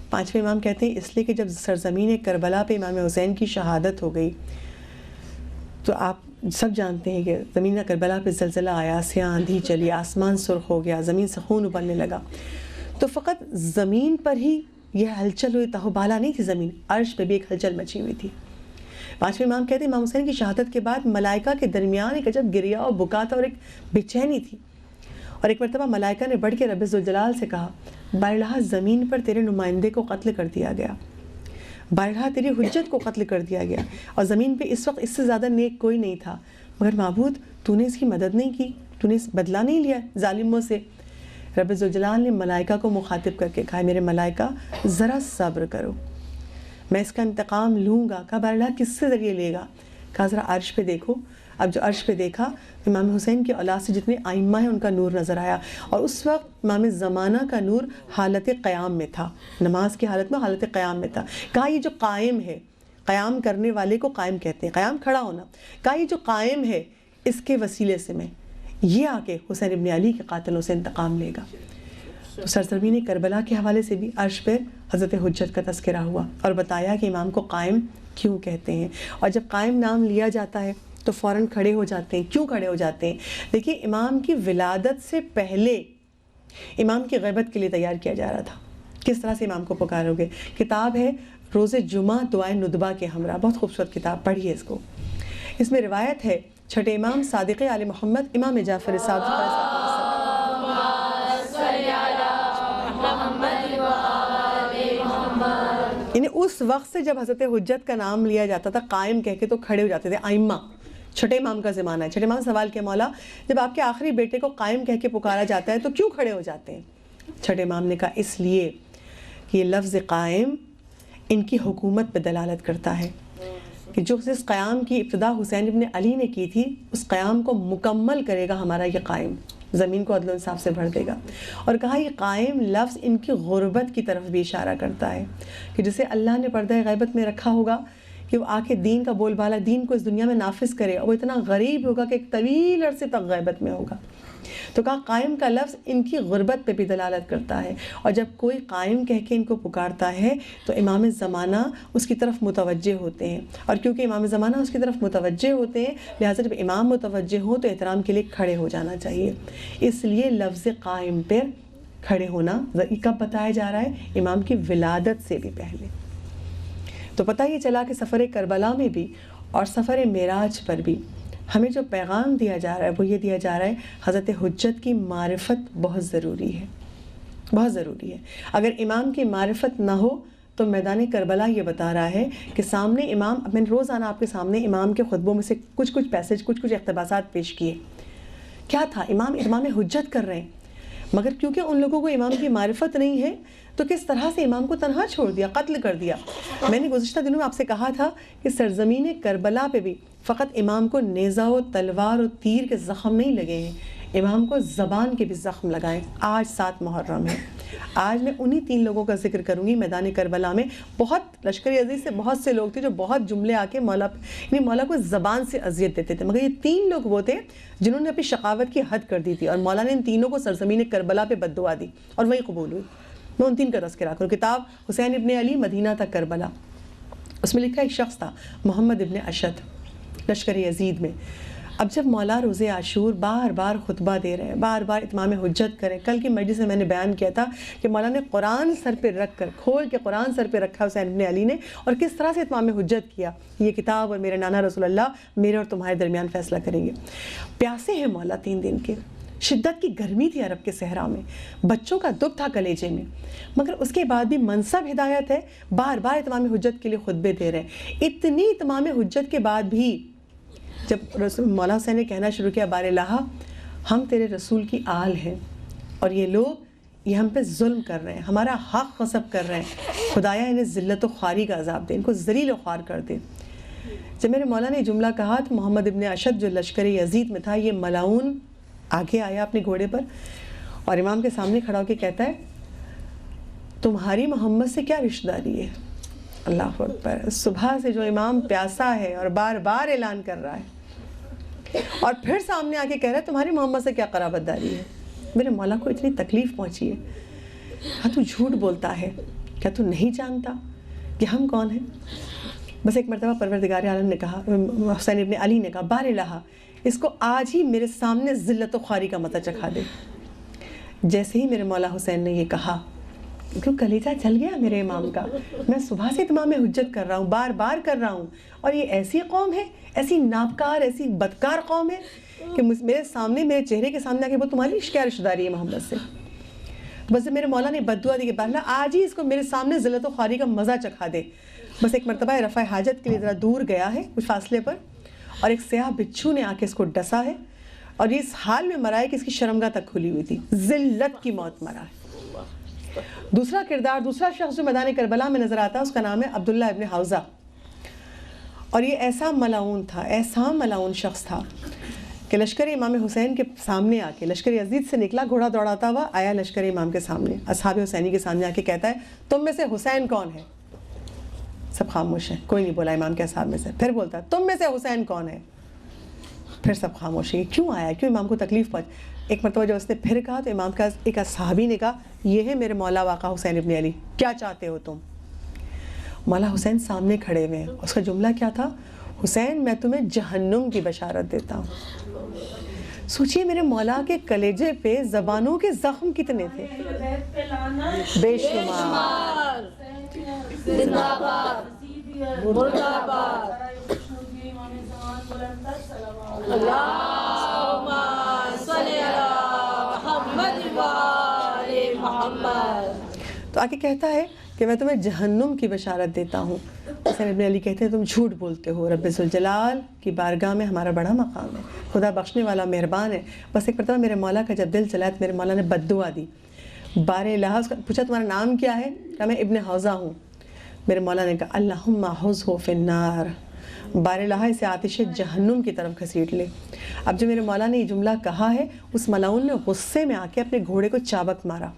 5ویں امام کہتے ہیں اس لیے کہ جب سرزمین کربلا پہ امام حسین کی شہادت ہو گئی تو آپ سب جانتے ہیں کہ زمین کربلا پہ زلزلہ آیا، سیاہ آندھی چلی، آسمان سرخ ہو گیا، زمین سے خون ابلنے لگا، تو فقط زمین پر ہی یہ ہلچل ہوئی، تہوبالا نہیں تھی زمین، عرش پہ بھی ایک ہلچل مچی ہوئی تھی۔ 5ویں امام کہتے ہیں امام حسین کی شہادت کے بعد ملائکہ کے درمیان ایک عجب گریا اور بکا تھا اور ایک بے چینی تھی، اور ایک مرتبہ ملائکہ نے بڑھ کے رب ذوالجلال سے کہا، بارہا زمین پر تیرے نمائندے کو قتل کر دیا گیا، بارہا تیری حجت کو قتل کر دیا گیا، اور زمین پہ اس وقت اس سے زیادہ نیک کوئی نہیں تھا، مگر معبود تو نے اس کی مدد نہیں کی، تو نے بدلہ نہیں لیا ظالموں سے۔ رب ذوالجلال نے ملائکہ کو مخاطب کر کے کہا، میرے ملائکہ ذرا صبر کرو، میں اس کا انتقام لوں گا۔ کہا بارہا کس سے ذریعے لے گا؟ کہا ذرا عرش پہ دیکھو۔ اب جو عرش پہ دیکھا، امام حسین کی اولاد سے جتنے ائمہ ہیں ان کا نور نظر آیا، اور اس وقت امام زمانہ کا نور حالت قیام میں تھا، نماز کی حالت میں حالت قیام میں تھا۔ کہا یہ جو قائم ہے، قیام کرنے والے کو قائم کہتے ہیں، قیام کھڑا ہونا، کہا یہ جو قائم ہے اس کے وسیلے سے میں یہ آ کے حسین ابن علی کے قاتلوں سے انتقام لے گا۔ تو سرزمین کربلا کے حوالے سے بھی عرش پہ حضرت حجت کا تذکرہ ہوا اور بتایا کہ امام کو قائم کیوں کہتے ہیں، اور جب قائم نام لیا جاتا ہے تو فوراً کھڑے ہو جاتے ہیں۔ کیوں کھڑے ہو جاتے ہیں؟ دیکھیے امام کی ولادت سے پہلے امام کی غیبت کے لیے تیار کیا جا رہا تھا، کس طرح سے امام کو پکارو گے۔ کتاب ہے روز جمعہ دعائے ندبہ کے ہمراہ، بہت خوبصورت کتاب، پڑھیے اس کو۔ اس میں روایت ہے چھٹے امام صادق آل محمد امام جعفر صادق یعنی اس وقت سے جب حضرت حجت کا نام لیا جاتا تھا قائم کہہ کے تو کھڑے ہو جاتے تھے ائمہ۔ چھٹے امام کا زمانہ ہے۔ چھٹے امام سوال کیا، مولا جب آپ کے آخری بیٹے کو قائم کہہ کے پکارا جاتا ہے تو کیوں کھڑے ہو جاتے ہیں؟ چھٹے امام نے کہا اس لیے کہ یہ لفظ قائم ان کی حکومت پہ دلالت کرتا ہے کہ جو اس قیام کی ابتدا حسین ابن علی نے کی تھی، اس قیام کو مکمل کرے گا ہمارا یہ قائم۔ زمین کو عدل و انصاف سے بھر دے گا. اور کہا یہ قائم لفظ ان کی غربت کی طرف بھی اشارہ کرتا ہے کہ جسے اللہ نے پردہ غیبت میں رکھا ہوگا کہ وہ آ کے دین کا بول بالا، دین کو اس دنیا میں نافذ کرے، اور وہ اتنا غریب ہوگا کہ ایک طویل عرصے تک غیبت میں ہوگا. تو کہا قائم کا لفظ ان کی غربت پہ بھی دلالت کرتا ہے، اور جب کوئی قائم کہہ کے ان کو پکارتا ہے تو امام زمانہ اس کی طرف متوجہ ہوتے ہیں، اور کیونکہ امام زمانہ اس کی طرف متوجہ ہوتے ہیں لہٰذا جب امام متوجہ ہوں تو احترام کے لیے کھڑے ہو جانا چاہیے. اس لیے لفظ قائم پر کھڑے ہونا کب بتایا جا رہا ہے؟ امام کی ولادت سے بھی پہلے. تو پتہ یہ چلا کہ سفر کربلا میں بھی اور سفر معراج پر بھی ہمیں جو پیغام دیا جا رہا ہے وہ یہ دیا جا رہا ہے حضرت حجت کی معرفت بہت ضروری ہے، بہت ضروری ہے. اگر امام کی معرفت نہ ہو تو میدان کربلا یہ بتا رہا ہے کہ سامنے امام، میں نے روزانہ آپ کے سامنے امام کے خطبوں میں سے کچھ پیسج، کچھ اقتباسات پیش کیے. کیا تھا؟ امام اتمام حجت کر رہے ہیں، مگر کیونکہ ان لوگوں کو امام کی معرفت نہیں ہے تو کس طرح سے امام کو تنہا چھوڑ دیا، قتل کر دیا. میں نے گزشتہ دنوں میں آپ سے کہا تھا کہ سرزمین کربلا پہ بھی فقط امام کو نیزہ و تلوار و تیر کے زخم نہیں لگے ہیں، امام کو زبان کے بھی زخم لگائے. آج 7 محرم ہے. آج میں انہی 3 لوگوں کا ذکر کروں گی. میدان کربلا میں بہت لشکر عزیز سے بہت سے لوگ تھے جو بہت جملے آ کے مولا کو زبان سے اذیت دیتے تھے، مگر یہ 3 لوگ وہ تھے جنہوں نے اپنی شقاوت کی حد کر دی تھی، اور مولا نے ان تینوں کو سرزمین کربلا پہ بد دعا دی اور وہی قبول ہوئی. میں ان 3 کا تذکرہ کروں. کتاب حسین ابن علی مدینہ تک کربلا، اس میں لکھا ایک شخص تھا محمد ابن اشد لشکر یزید میں. اب جب مولا روز عاشور بار بار خطبہ دے رہے ہیں، بار بار اتمام حجت کریں. کل کی مجلس میں نے بیان کیا تھا کہ مولا نے قرآن سر پہ رکھ کر، کھول کے قرآن سر پہ رکھا حسین ابن علی نے، اور کس طرح سے اتمام حجت کیا. یہ کتاب اور میرے نانا رسول اللہ میرے اور تمہارے درمیان فیصلہ کریں گے. پیاسے ہیں مولا 3 دن کے، شدت کی گرمی تھی عرب کے صحرا میں، بچوں کا دکھ تھا کلیجے میں، مگر اس کے بعد بھی منصب ہدایت ہے، بار بار اتمام حجت کے لیے خطبے دے رہے ہیں. اتنی اتمام حجت کے بعد بھی جب مولا حسین نے کہنا شروع کیا بار الہا ہم تیرے رسول کی آل ہیں اور یہ لوگ یہ ہم پہ ظلم کر رہے ہیں، ہمارا حق غصب کر رہے ہیں، خدایا انہیں ذلت و خواری کا عذاب دے، ان کو ذلیل و خوار کر دے. جب میرے مولا نے جملہ کہا تو محمد ابن اشد جو لشکر یزید میں تھا، یہ ملعون آگے آیا اپنے گھوڑے پر اور امام کے سامنے کھڑا ہو کے کہتا ہے تمہاری محمد سے کیا رشتہ داری ہے؟ اللہ اکبر. صبح سے جو امام پیاسا ہے اور بار بار اعلان کر رہا ہے اور پھر سامنے آ کے کہہ رہا ہے تمہاری محمد سے کیا قرابت داری ہے. میرے مولا کو اتنی تکلیف پہنچی ہے. کیا تو جھوٹ بولتا ہے؟ کیا تو نہیں جانتا کہ ہم کون ہیں؟ بس ایک مرتبہ پروردگار عالم نے کہا، حسین ابن علی نے کہا بار الہا اس کو آج ہی میرے سامنے ذلت و خواری کا مزہ چکھا دے. جیسے ہی میرے مولا حسین نے یہ کہا کیوں کلیجہ چل گیا میرے امام کا. میں صبح سے اتمام حجت کر رہا ہوں، بار بار کر رہا ہوں، اور یہ ایسی قوم ہے، ایسی ناپکار، ایسی بدکار قوم ہے کہ میرے سامنے، میرے چہرے کے سامنے آ کے وہ تمہاری کیا رشتہ داری ہے محمد سے. بس میرے مولا نے بد دعا دی کہ بہلا آج ہی اس کو میرے سامنے ذلت و خواری کا مزہ چکھا دے. بس ایک مرتبہ رفع حاجت کے لیے ذرا دور گیا ہے کچھ فاصلے پر، اور ایک سیاہ بچھو نے آ کے اس کو ڈسا ہے، اور یہ اس حال میں مرا ہے کہ اس کی شرمگاہ تک کھلی ہوئی تھی، ذلت کی موت مرا ہے. دوسرا کردار، دوسرا شخص جو میدان کربلا میں نظر آتا ہے اس کا نام ہے عبداللہ ابن حوزہ، اور یہ ایسا ملعون تھا، ایسا ملعون شخص تھا کہ لشکر امام حسین کے سامنے آ کے، لشکر یزید سے نکلا گھوڑا دوڑاتا ہوا، آیا لشکر امام کے سامنے، اصحاب حسینی کے سامنے آ کے کہتا ہے تم میں سے حسین کون ہے؟ سب خاموش ہیں، کوئی نہیں بولا امام کے اصحاب میں سے. پھر بولتا ہے تم میں سے حسین کون ہے؟ پھر سب خاموش ہیں. کیوں آیا؟ کیوں امام کو تکلیف پہنچ؟ ایک مرتبہ جب اس نے پھر کہا تو امام کا ایک صحابی نے کہا یہ ہے میرے مولا واقع حسین ابن علی، کیا چاہتے ہو تم؟ مولا حسین سامنے کھڑے ہوئے ہیں. اس کا جملہ کیا تھا؟ حسین میں تمہیں جہنم کی بشارت دیتا ہوں. سوچئے میرے مولا کے کلیجے پہ زبانوں کے زخم کتنے تھے، بے شمار. زندہ باد، مردہ باد. اللہم صلی علی محمد و آل محمد. تو آگے کہتا ہے کہ میں تمہیں جہنم کی بشارت دیتا ہوں. حسین ابن علی کہتے ہیں تم جھوٹ بولتے ہو، رب ذوالجلال کی بارگاہ میں ہمارا بڑا مقام ہے، خدا بخشنے والا مہربان ہے. بس ایک مرتبہ میرے مولا کا جب دل چلا تو میرے مولا نے بد دعا دی. بار الہا پوچھا تمہارا نام کیا ہے؟ کہا میں ابن حوزہ ہوں. میرے مولا نے کہا اللہم حوزہ فی النار، بارالہ اسے آتش جہنم کی طرف گھسیٹ لے۔ اب جو میرے مولا نے یہ جملہ کہا ہے، اس ملعون نے غصے میں آ کے اپنے گھوڑے کو چابک مارا۔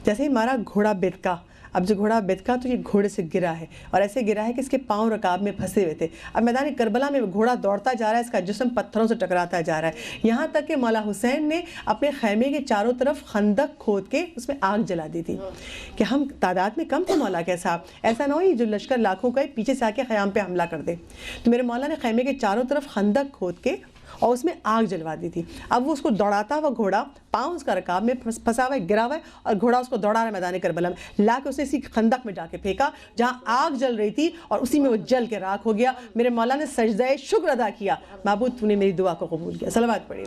جیسے ہی مارا گھوڑا بتکا۔ اب جو گھوڑا بتکا تو یہ گھوڑے سے گرا ہے، اور ایسے گرا ہے کہ اس کے پاؤں رکاب میں پھنسے ہوئے تھے۔ اب میدان کربلا میں گھوڑا دوڑتا جا رہا ہے، اس کا جسم پتھروں سے ٹکراتا جا رہا ہے، یہاں تک کہ مولا حسین نے اپنے خیمے کے چاروں طرف خندق کھود کے اس میں آگ جلا دی تھی کہ ہم تعداد میں کم تھے مولا کے صاحب، ایسا نہ ہو یہ جو لشکر لاکھوں کا پیچھے سے آ کے خیام پہ حملہ کر دے۔ تو میرے مولا نے خیمے کے چاروں طرف خندق کھود کے اور اس میں آگ جلوا دی تھی۔ اب وہ اس کو دوڑاتا ہوا گھوڑا، پاؤں اس کا رکاب میں پھنسا ہوا ہے، گرا ہوا ہے، اور گھوڑا اس کو دوڑا رہا ہے میدان کربلا میں، لا کے اسے اسی خندق میں جا کے پھینکا جہاں آگ جل رہی تھی، اور اسی میں وہ جل کے راکھ ہو گیا۔ میرے مولا نے سجدہ شکر ادا کیا، معبود تو نے میری دعا کو قبول کیا۔ صلوات پڑھیے۔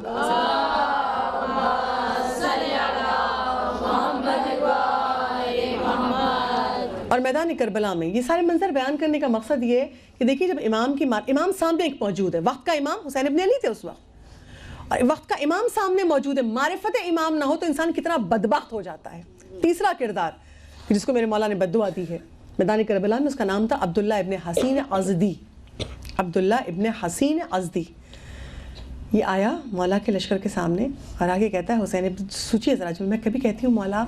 اور میدان کربلا میں یہ سارے منظر بیان کرنے کا مقصد یہ ہے کہ دیکھیے جب امام سامنے ایک موجود ہے، وقت کا امام حسین ابن علی تھے اس وقت، اور وقت کا امام سامنے موجود ہے، معرفت امام نہ ہو تو انسان کتنا بدبخت ہو جاتا ہے۔ تیسرا کردار جس کو میرے مولا نے بد دعا دی ہے میدان کربلا میں، اس کا نام تھا عبداللہ ابن حسین ازدی۔ عبداللہ ابن حسین ازدی یہ آیا مولا کے لشکر کے سامنے اور آگے کہتا ہے حسین ابن، سوچیے ذرا، جو میں کبھی کہتی ہوں مولا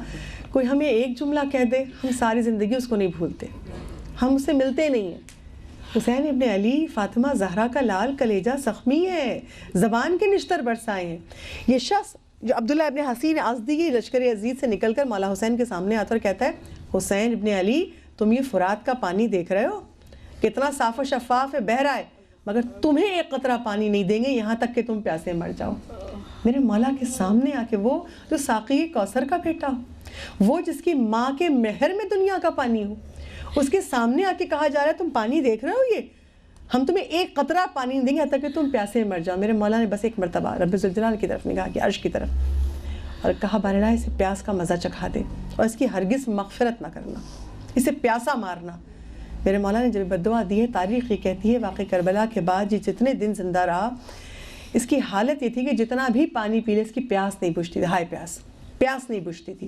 کوئی ہمیں ایک جملہ کہہ دے ہم ساری زندگی اس کو نہیں بھولتے، ہم اس سے ملتے نہیں ہیں۔ حسین ابن علی فاطمہ زہرا کا لال کلیجہ زخمی ہے، زبان کے نشتر برسائے ہیں۔ یہ شخص جو عبداللہ ابن حسین ازدی کی لشکر عزیز سے نکل کر مولا حسین کے سامنے آتا اور کہتا ہے حسین ابن علی تم یہ فرات کا پانی دیکھ رہے ہو کتنا صاف و شفاف ہے، بہہ رہا ہے، مگر تمہیں ایک قطرہ پانی نہیں دیں گے یہاں تک کہ تم پیاسے مر جاؤ۔ میرے مولا کے سامنے آ کے وہ جو ساقی کوثر کا بیٹا ہو، وہ جس کی ماں کے مہر میں دنیا کا پانی ہو، اس کے سامنے آ کے کہا جا رہا ہے تم پانی دیکھ رہے ہو، یہ ہم تمہیں ایک قطرہ پانی نہیں دیں گے حتیٰ کہ تم پیاسے مر جاؤ۔ میرے مولا نے بس ایک مرتبہ رب ذوالجلال کی طرف نگاہ کی، عرش کی طرف، اور کہا بارالہ اسے پیاس کا مزہ چکھا دے اور اس کی ہرگز مغفرت نہ کرنا، اسے پیاسا مارنا۔ میرے مولا نے جب بددعا دی ہے، تاریخ یہ کہتی ہے واقعہ کربلا کے بعد یہ جتنے دن زندہ رہا، اس کی حالت یہ تھی کہ جتنا بھی پانی پی لے اس کی پیاس نہیں بجھتی تھی، ہائے پیاس نہیں بجھتی تھی،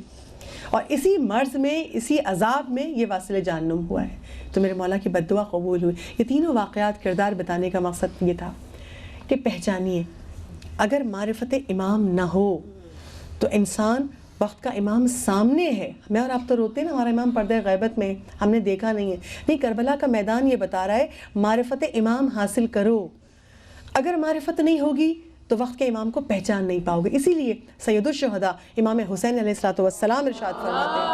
اور اسی مرض میں اسی عذاب میں یہ واصل جہنم ہوا ہے۔ تو میرے مولا کی بددعا قبول ہوئی۔ یہ تینوں واقعات کردار بتانے کا مقصد یہ تھا کہ پہچانیے اگر معرفت امام نہ ہو تو انسان وقت کا امام سامنے ہے، میں اور آپ تو روتے ہیں نا ہمارا امام پردہ غیبت میں، ہم نے دیکھا نہیں ہے، نہیں، کربلا کا میدان یہ بتا رہا ہے معرفت امام حاصل کرو۔ اگر معرفت نہیں ہوگی تو وقت کے امام کو پہچان نہیں پاؤ گے۔ اسی لیے سید الشہداء امام حسین علیہ السلام ارشاد فرماتے ہیں،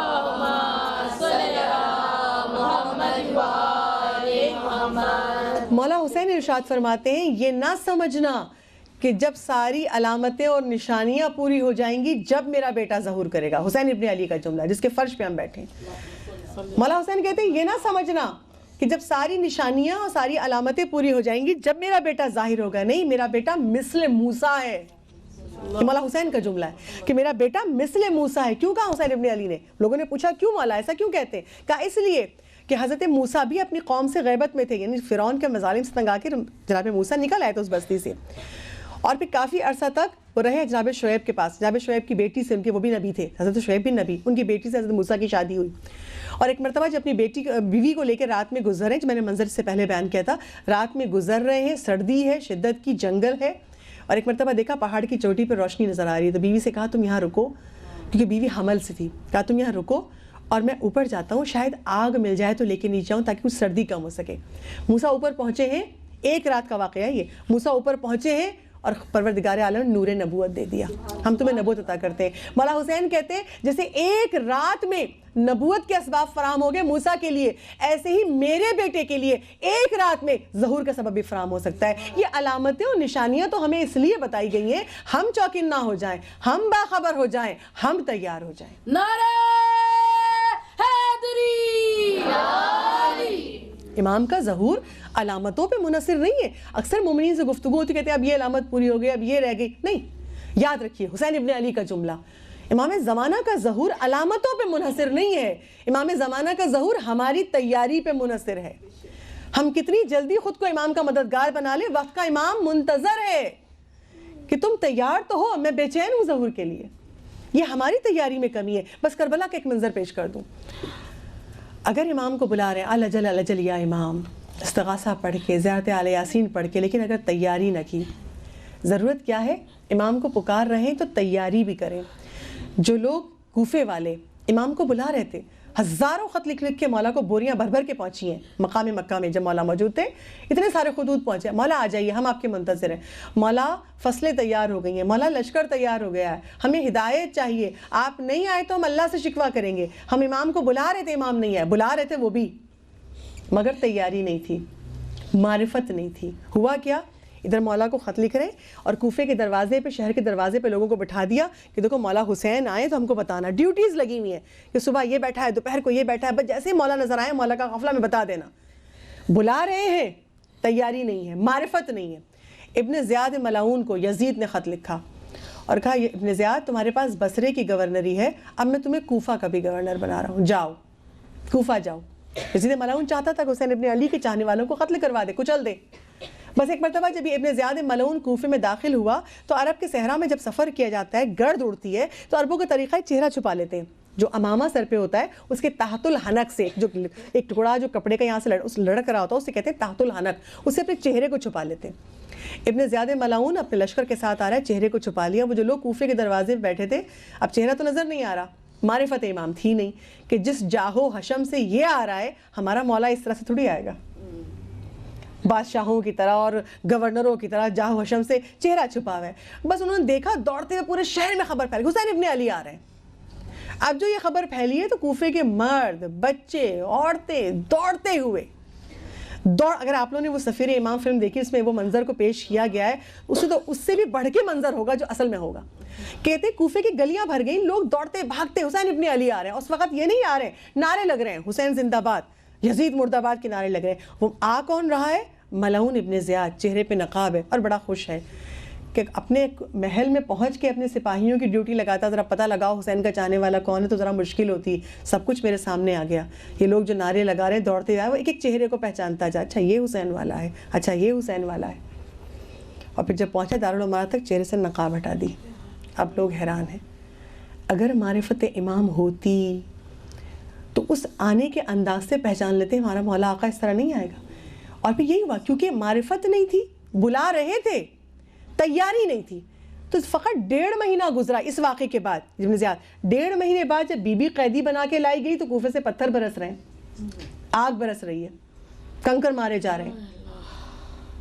مولا حسین ارشاد فرماتے ہیں یہ نہ سمجھنا کہ جب ساری علامتیں اور نشانیاں پوری ہو جائیں گی جب میرا بیٹا ظہور کرے گا۔ حسین ابن علی کا جملہ جس کے فرش پہ ہم بیٹھے ہیں، مولا حسین کہتے ہیں یہ نہ سمجھنا کہ جب ساری نشانیاں اور ساری علامتیں پوری ہو جائیں گی جب میرا بیٹا ظاہر ہوگا، نہیں، میرا بیٹا مثل موسیٰ ہے۔ یہ مولا حسین کا جملہ ہے کہ میرا بیٹا مثل موسیٰ ہے۔ کیوں کہا حسین ابن علی نے؟ لوگوں نے پوچھا کیوں مولا ایسا کیوں کہتے ہیں؟ کہا اس لیے کہ حضرت موسیٰ بھی اپنی قوم سے غیبت میں تھے، یعنی فرعون کے مظالم سے تنگ آ کے جناب موسیٰ نکل آئے تھے اس بستی سے، اور پھر کافی عرصہ تک وہ رہے جناب شعیب کے پاس۔ جناب شعیب کی بیٹی سے، ان کے وہ بھی نبی تھے، حضرت شعیب بھی نبی، ان کی بیٹی سے حضرت موسیٰ کی شادی ہوئی۔ اور ایک مرتبہ جب اپنی بیوی کو لے کے رات میں گزر رہے ہیں، جو میں نے منظر سے پہلے بیان کیا تھا، رات میں گزر رہے ہیں، سردی ہے، شدت کی جنگل ہے، اور ایک مرتبہ دیکھا پہاڑ کی چوٹی پر روشنی نظر آ رہی ہے، تو بیوی سے کہا تم یہاں رکو، کیونکہ بیوی حمل سے تھی، کہا تم یہاں رکو اور میں اوپر جاتا ہوں، شاید آگ مل جائے تو لے کے نیچے جاؤں تاکہ کچھ سردی کم ہو سکے۔ موسیٰ اوپر پہنچے ہیں، ایک رات کا واقعہ ہے یہ، موسیٰ اوپر پہنچے ہیں اور پروردگار عالم نے نور نبوت دے دیا، ہم تمہیں نبوت عطا کرتے ہیں۔ مولا حسین کہتے ہیں جیسے ایک رات میں نبوت کے اسباب فراہم ہو گئے موسیٰ کے لیے، ایسے ہی میرے بیٹے کے لیے ایک رات میں ظہور کا سبب بھی فراہم ہو سکتا ہے۔ یہ علامتیں اور نشانیاں تو ہمیں اس لیے بتائی گئی ہیں ہم چوکنا ہو جائیں، ہم باخبر ہو جائیں، ہم تیار ہو جائیں۔ نعرہ حیدری! امام کا ظہور علامتوں پہ منحصر نہیں ہے۔ اکثر مومنین سے گفتگو ہوتی کہتے ہیں اب یہ علامت پوری ہو گئی، اب یہ رہ گئی، نہیں، یاد رکھیے حسین ابن علی کا جملہ، امام زمانہ کا ظہور علامتوں پہ منحصر نہیں ہے، امام زمانہ کا ظہور ہماری تیاری پہ منحصر ہے۔ ہم کتنی جلدی خود کو امام کا مددگار بنا لیں، وقت کا امام منتظر ہے کہ تم تیار تو ہو، میں بے چین ہوں ظہور کے لیے۔ یہ ہماری تیاری میں کمی ہے۔ بس کربلا کا ایک منظر پیش کر دوں، اگر امام کو بلا رہے ہیں الجل الجل یا امام، استغاثہ پڑھ کے, زیارت آل یاسین پڑھ کے, لیکن اگر تیاری نہ کی. ضرورت کیا ہے؟ امام کو پکار رہے ہیں تو تیاری بھی کریں. جو لوگ کوفے والے امام کو بلا رہے تھے, ہزاروں خط لکھ کے مولا کو بوریاں بھر بھر کے پہنچی ہیں مقام مکہ میں. جب مولا موجود تھے اتنے سارے خطوط پہنچے, مولا آ جائیے ہم آپ کے منتظر ہیں, مولا فصلیں تیار ہو گئی ہیں, مولا لشکر تیار ہو گیا ہے, ہمیں ہدایت چاہیے, آپ نہیں آئے تو ہم اللہ سے شکوہ کریں گے. ہم امام کو بلا رہے تھے, امام نہیں آئے, بلا رہے تھے وہ بھی, مگر تیاری نہیں تھی, معرفت نہیں تھی. ہوا کیا؟ ادھر مولا کو خط لکھ رہے اور کوفے کے دروازے پہ, شہر کے دروازے پہ لوگوں کو بٹھا دیا کہ دیکھو مولا حسین آئے تو ہم کو بتانا. ڈیوٹیز لگی ہوئی ہیں کہ صبح یہ بیٹھا ہے, دوپہر کو یہ بیٹھا ہے, بس جیسے ہی مولا نظر آئے مولا کا قافلہ میں بتا دینا. بلا رہے ہیں, تیاری نہیں ہے, معرفت نہیں ہے. ابن زیاد ملعون کو یزید نے خط لکھا اور کہا ابن زیاد تمہارے پاس بصرے کی گورنری ہے, اب میں تمہیں کوفہ کا بھی گورنر بنا رہا ہوں, جاؤ کوفہ جاؤ. یزید ملعون چاہتا تھا کہ حسین ابن علی کے چاہنے والوں کو قتل کروا دے, کچل دے. بس ایک مرتبہ جب ابن زیاد ملعون کوفے میں داخل ہوا تو عرب کے صحرا میں جب سفر کیا جاتا ہے, گرد اڑتی ہے, تو عربوں کا طریقہ چہرہ چھپا لیتے ہیں. جو امامہ سر پہ ہوتا ہے اس کے تحت الحنک سے جو ایک ٹکڑا جو کپڑے کا یہاں سے لڑک رہا ہوتا ہے اسے کہتے ہیں تحت الحنک, اسے اپنے چہرے کو چھپا لیتے ہیں. ابن زیاد ملعون اپنے لشکر کے ساتھ آ رہا ہے, چہرے کو چھپا لیا. وہ جو لوگ کوفے کے دروازے پہ بیٹھے تھے, اب چہرہ تو نظر نہیں آ رہا, معرفت امام تھی نہیں کہ جس جاہو حشم سے یہ آ رہا ہے ہمارا مولا اس طرح سے تھوڑی آئے گا, بادشاہوں کی طرح اور گورنروں کی طرح جاہو حشم سے چہرہ چھپا ہوا ہے. بس انہوں نے دیکھا, دوڑتے ہوئے پورے شہر میں خبر پھیل گئی حسین ابن علی آ رہے ہیں. اب جو یہ خبر پھیلی ہے تو کوفے کے مرد, بچے, عورتیں دوڑتے ہوئے اگر آپ لوگوں نے وہ سفیر امام فلم دیکھی, اس میں وہ منظر کو پیش کیا گیا ہے, اس سے بھی بڑھ کے منظر ہوگا جو اصل میں ہوگا. کہتے کوفے کی گلیاں بھر گئیں, لوگ دوڑتے بھاگتے حسین ابن علی آ رہے ہیں. اس وقت یہ نہیں آ رہے, نعرے لگ رہے ہیں حسین زندہ باد, یزید مرد آباد کے نعرے لگ رہے ہیں. وہ آ کون رہا ہے؟ ملعون ابن زیاد, چہرے پہ نقاب ہے اور بڑا خوش ہے کہ اپنے محل میں پہنچ کے اپنے سپاہیوں کی ڈیوٹی لگاتا, ذرا پتہ لگاؤ حسین کا چاہنے والا کون ہے, تو ذرا مشکل ہوتی. سب کچھ میرے سامنے آ گیا. یہ لوگ جو نعرے لگا رہے ہیں دوڑتے جائے, وہ ایک ایک چہرے کو پہچانتا جا, اچھا یہ حسین والا ہے, اچھا یہ حسین والا ہے. اور پھر جب پہنچا دارالعمارہ تک, چہرے سے نقاب ہٹا دی. اب لوگ حیران ہیں. اگر معرفت امام ہوتی تو اس آنے کے انداز سے پہچان لیتے ہمارا مولا آقا اس طرح نہیں آئے گا. اور پھر یہی ہوا, کیونکہ معرفت نہیں تھی, بلا رہے تھے, تیاری نہیں تھی. تو فقط 1.5 مہینہ گزرا اس واقعے کے بعد. ابن زیاد 1.5 مہینے بعد جب بی بی قیدی بنا کے لائی گئی تو کوفے سے پتھر برس رہے ہیں, آگ برس رہی ہے, کنکر مارے جا رہے ہیں.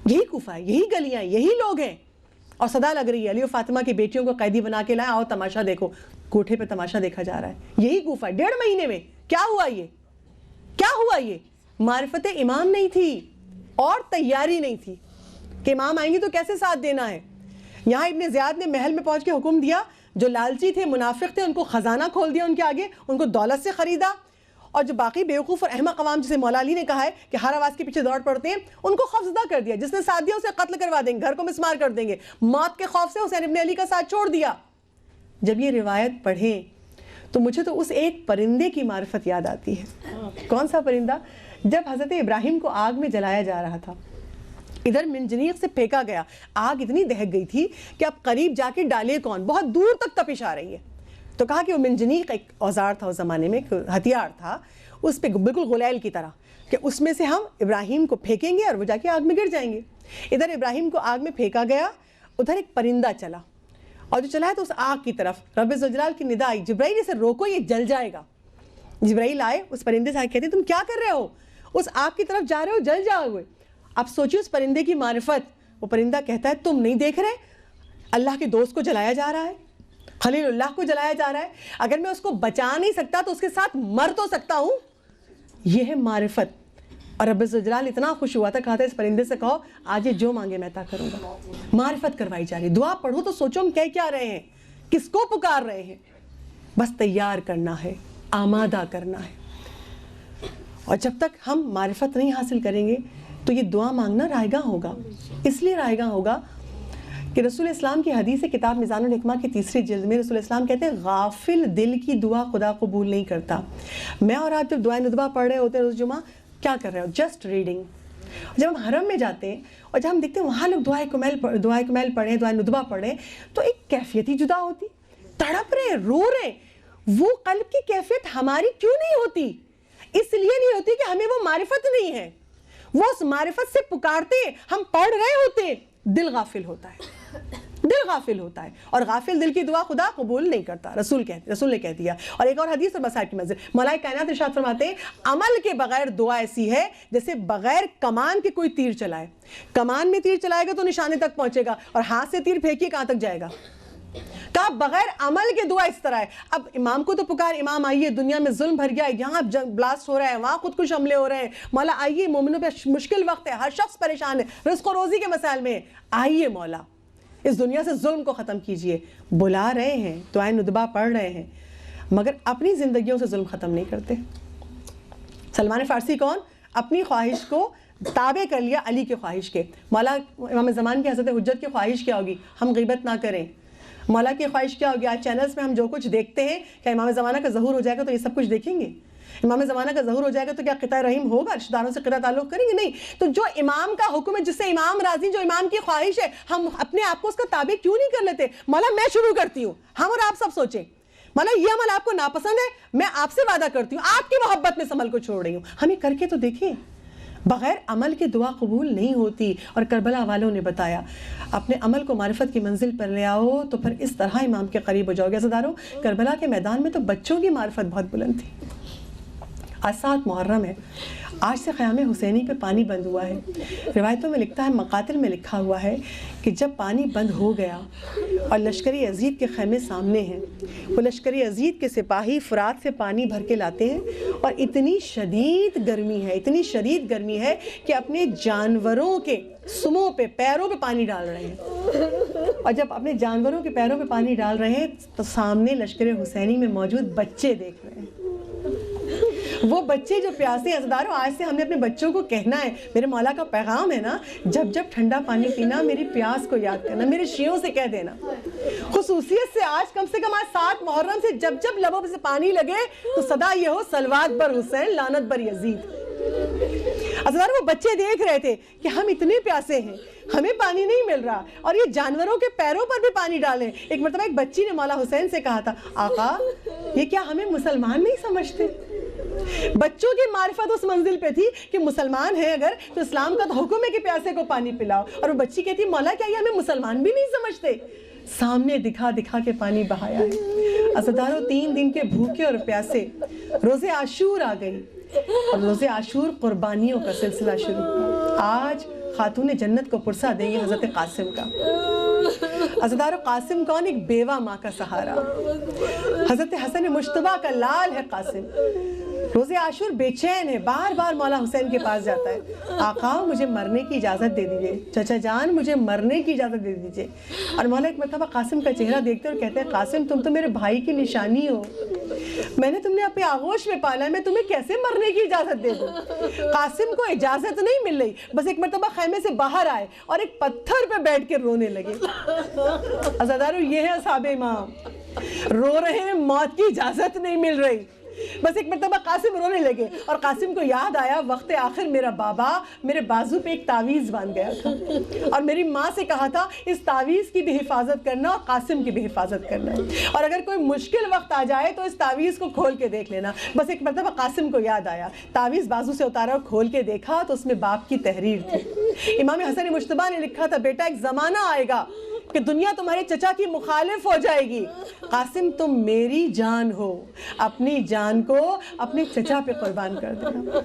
یہی کوفہ ہے, یہی گلیاں, یہی لوگ ہیں. اور صدا لگ رہی ہے علی و فاطمہ کی بیٹیوں کو قیدی بنا کے لائے, آؤ تماشا دیکھو. کوٹھے پہ تماشا دیکھا جا رہا ہے. یہی کوفہ 1.5 مہینے میں کیا ہوا, یہ کیا ہوا؟ یہ معرفت امام نہیں تھی اور تیاری نہیں تھی کہ امام آئیں گے تو کیسے ساتھ دینا ہے. یہاں ابن زیاد نے محل میں پہنچ کے حکم دیا, جو لالچی تھے, منافق تھے, ان کو خزانہ کھول دیا ان کے آگے, ان کو دولت سے خریدا. اور جو باقی بیوقوف اور احمق عوام, جسے مولا علی نے کہا ہے کہ ہر آواز کے پیچھے دوڑ پڑتے ہیں, ان کو خوف زدہ کر دیا. جس نے ساتھ دیا اسے قتل کروا دیں گے, گھر کو مسمار کر دیں گے. موت کے خوف سے حسین ابن علی کا ساتھ چھوڑ دیا. جب یہ روایت پڑھیں تو مجھے تو اس ایک پرندے کی معرفت یاد آتی ہے. کون سا پرندہ؟ جب حضرت ابراہیم کو آگ میں جلایا جا رہا تھا, ادھر منجنیق سے پھینکا گیا, آگ اتنی دہک گئی تھی کہ اب قریب جا کے ڈالے کون, بہت دور تک تپش آ رہی ہے. تو کہا کہ وہ منجنیق ایک اوزار تھا اس زمانے میں, ایک ہتھیار تھا, اس پہ بالکل غلیل کی طرح, کہ اس میں سے ہم ابراہیم کو پھینکیں گے اور وہ جا کے آگ میں گر جائیں گے. ادھر ابراہیم کو آگ میں پھینکا گیا, ادھر ایک پرندہ چلا, اور جو چلا ہے تو اس آگ کی طرف رب ذوالجلال کی ندا آئی, جبرائیل اسے روکو, یہ جل جائے گا. جبرائیل آئے, اس پرندے سے کہتے تم کیا کر رہے ہو, اس آگ کی طرف جا رہے ہو, جل جاؤ گے. اب سوچیے اس پرندے کی معرفت. وہ پرندہ کہتا ہے تم نہیں دیکھ رہے اللہ کے دوست کو جلایا جا رہا ہے, خلیل اللہ کو جلایا جا رہا ہے, اگر میں اس کو بچا نہیں سکتا تو اس کے ساتھ مر تو سکتا ہوں. یہ ہے معرفت. اور رب ذوالجلال اتنا خوش ہوا تھا, کہا تھا اس پرندے سے کہو آج یہ جو مانگے میں عطا کروں گا. معرفت کروائی جا رہی. دعا پڑھو تو سوچو ہم کہہ کیا رہے ہیں, کس کو پکار رہے ہیں. بس تیار کرنا ہے, آمادہ کرنا ہے. اور جب تک ہم معرفت نہیں حاصل کریں گے تو یہ دعا مانگنا رائیگاں ہوگا. اس لیے رائیگاں ہوگا کہ رسول اسلام کی حدیث کتاب میزان الحکمہ کی 3 جلد میں رسول اسلام کہتے ہیں غافل دل کی دعا خدا قبول نہیں کرتا. میں اور آپ جب دعائے ندبہ پڑھ رہے ہوتے ہیں روز جمعہ, کیا کر رہے ہو؟ Just reading. جب ہم حرم میں جاتے ہیں اور جب ہم دیکھتے ہیں وہاں لوگ دعائے کمیل پڑھیں, دعائے ندبہ پڑھیں, تو ایک کیفیت ہی جدا ہوتی. تڑپ رہے ہیں, رو رہے ہیں. وہ قلب کی کیفیت ہماری کیوں نہیں ہوتی؟ اس لیے نہیں ہوتی کہ ہمیں وہ معرفت نہیں ہے. وہ اس معرفت سے پکارتے ہیں، ہم پڑھ رہے ہوتے ہیں، دل غافل ہوتا ہے، دل غافل ہوتا ہے، اور غافل دل کی دعا خدا قبول نہیں کرتا، رسول نے کہہ دیا۔ اور ایک اور حدیث اور بصائر کی منزل، مولا کائنات ارشاد فرماتے ہیں عمل کے بغیر دعا ایسی ہے جیسے بغیر کمان کے کوئی تیر چلائے، کمان میں تیر چلائے گا تو نشانے تک پہنچے گا، اور ہاتھ سے تیر پھینکیے کہاں تک جائے گا؟ کہا بغیر عمل کے دعا اس طرح ہے۔ اب امام کو تو پکار، امام آئیے، دنیا میں ظلم بھر گیا ہے، یہاں بلاسٹ ہو رہا ہے، وہاں خودکش حملے ہو رہے ہیں، مولا آئیے، مومنوں پہ مشکل وقت ہے، ہر شخص پریشان ہے، رزق و روزی کے مسائل میں، آئیے مولا اس دنیا سے ظلم کو ختم کیجئے۔ بلا رہے ہیں، دعائیں ندبہ پڑھ رہے ہیں، مگر اپنی زندگیوں سے ظلم ختم نہیں کرتے۔ سلمان فارسی کون؟ اپنی خواہش کو تابع کر لیا علی کی خواہش کے۔ مولا امام زمان کی حضرت حجت کی خواہش کیا ہوگی؟ ہم غیبت نہ کریں۔ مولا کی خواہش کیا ہوگی؟ آج چینلز میں ہم جو کچھ دیکھتے ہیں، کیا امام زمانہ کا ظہور ہو جائے گا تو یہ سب کچھ دیکھیں گے؟ امام زمانہ کا ظہور ہو جائے گا تو کیا قطع رحم ہوگا؟ رشتہ داروں سے قطع تعلق کریں گے؟ نہیں۔ تو جو امام کا حکم ہے، جس سے امام راضی، جو امام کی خواہش ہے، ہم اپنے آپ کو اس کا تابع کیوں نہیں کر لیتے؟ مولا میں شروع کرتی ہوں، ہم اور آپ سب سوچیں، مولا یہ عمل آپ کو ناپسند ہے، میں آپ سے وعدہ کرتی ہوں، آپ کی محبت میں اس عمل کو چھوڑ رہی ہوں، ہمیں کر کے تو دیکھیں۔ بغیر عمل کے دعا قبول نہیں ہوتی، اور کربلا والوں نے بتایا اپنے عمل کو معرفت کی منزل پر لے آؤ تو پھر اس طرح امام کے قریب ہو جاؤ گے۔ عزیزدارو، کربلا کے میدان میں تو بچوں کی معرفت بہت بلند تھی۔ آج 7 محرم ہے، آج سے خیام حسینی پہ پانی بند ہوا ہے۔ روایتوں میں لکھتا ہے، مقاتل میں لکھا ہوا ہے کہ جب پانی بند ہو گیا اور لشکری یزید کے خیمے سامنے ہیں، وہ لشکری یزید کے سپاہی فرات سے پانی بھر کے لاتے ہیں، اور اتنی شدید گرمی ہے، اتنی شدید گرمی ہے کہ اپنے جانوروں کے سموں پہ، پیروں پہ پانی ڈال رہے ہیں، اور جب اپنے جانوروں کے پیروں پہ پانی ڈال رہے ہیں تو سامنے لشکر حسینی میں موجود بچے دیکھ رہے ہیں۔ وہ بچے جو پیاسے ہیں، عزیزدارو، آج سے ہم نے اپنے بچوں کو کہنا ہے، میرے مولا کا پیغام ہے نا، جب جب ٹھنڈا پانی پینا میری پیاس کو یاد کرنا، میرے شیعوں سے کہہ دینا۔ خصوصیت سے آج کم سے کم 7 محرم سے جب جب لبوں سے پانی لگے تو صدا یہ ہو، صلوات بر حسین، لعنت بر یزید۔ عزیزدارو، وہ بچے دیکھ رہے تھے کہ ہم اتنے پیاسے ہیں، ہمیں پانی نہیں مل رہا، اور یہ جانوروں کے پیروں پر بھی پانی ڈالیں۔ ایک مرتبہ ایک بچی نے مولا حسین سے کہا تھا، آقا یہ کیا ہمیں مسلمان نہیں سمجھتے؟ بچوں کی معرفت اس منزل پہ تھی کہ مسلمان ہیں اگر تو اسلام کا تو حکم ہے کہ پیاسے کو پانی پلاؤ، اور وہ بچی کہتی، مولا کیا یہ ہمیں مسلمان بھی نہیں سمجھتے؟ سامنے دکھا دکھا کے پانی بہایا ہے۔ عزیزدارو، 3 دن کے بھوکے اور پیاسے، روز عاشور آ گئی، اور روز عاشور قربانیوں کا سلسلہ شروع۔ آج خاتون جنت کو پرسہ دیں گے حضرت قاسم کا۔ عزیزدارو، قاسم کون؟ ایک بیوہ ماں کا سہارا، حضرت حسن مجتبیٰ کا لال ہے قاسم۔ روز عاشور بے چین ہے، بار بار مولا حسین کے پاس جاتا ہے، آقا مجھے مرنے کی اجازت دے دیجئے، چچا جان مجھے مرنے کی اجازت دے دیجئے۔ اور مولا ایک مرتبہ قاسم کا چہرہ دیکھتے اور کہتے ہیں، قاسم تم تو میرے بھائی کی نشانی ہو، میں نے تم نے اپنے آغوش میں پالا ہے، میں تمہیں کیسے مرنے کی اجازت دے دوں؟ قاسم کو اجازت نہیں مل رہی، بس ایک مرتبہ خیمے سے باہر آئے اور ایک پتھر پہ بیٹھ کے رونے لگے۔ عزیزدارو، یہ ہے اصحاب امام، رو رہے ہیں، موت کی اجازت نہیں مل رہی، بس ایک مرتبہ قاسم رونے لگے، اور قاسم کو یاد آیا وقت آخر میرا بابا میرے بازو پہ ایک تعویذ باندھ گیا تھا، اور میری ماں سے کہا تھا اس تعویذ کی بھی حفاظت کرنا اور قاسم کی بھی حفاظت کرنا، اور اگر کوئی مشکل وقت آ جائے تو اس تعویذ کو کھول کے دیکھ لینا۔ بس ایک مرتبہ قاسم کو یاد آیا، تعویذ بازو سے اتارا اور کھول کے دیکھا تو اس میں باپ کی تحریر تھی۔ امام حسن مجتبیٰ نے لکھا تھا، بیٹا ایک زمانہ آئے گا کہ دنیا تمہارے چچا کی مخالف ہو جائے گی، قاسم تم میری جان ہو، اپنی جان کو اپنے چچا پہ قربان کر دینا۔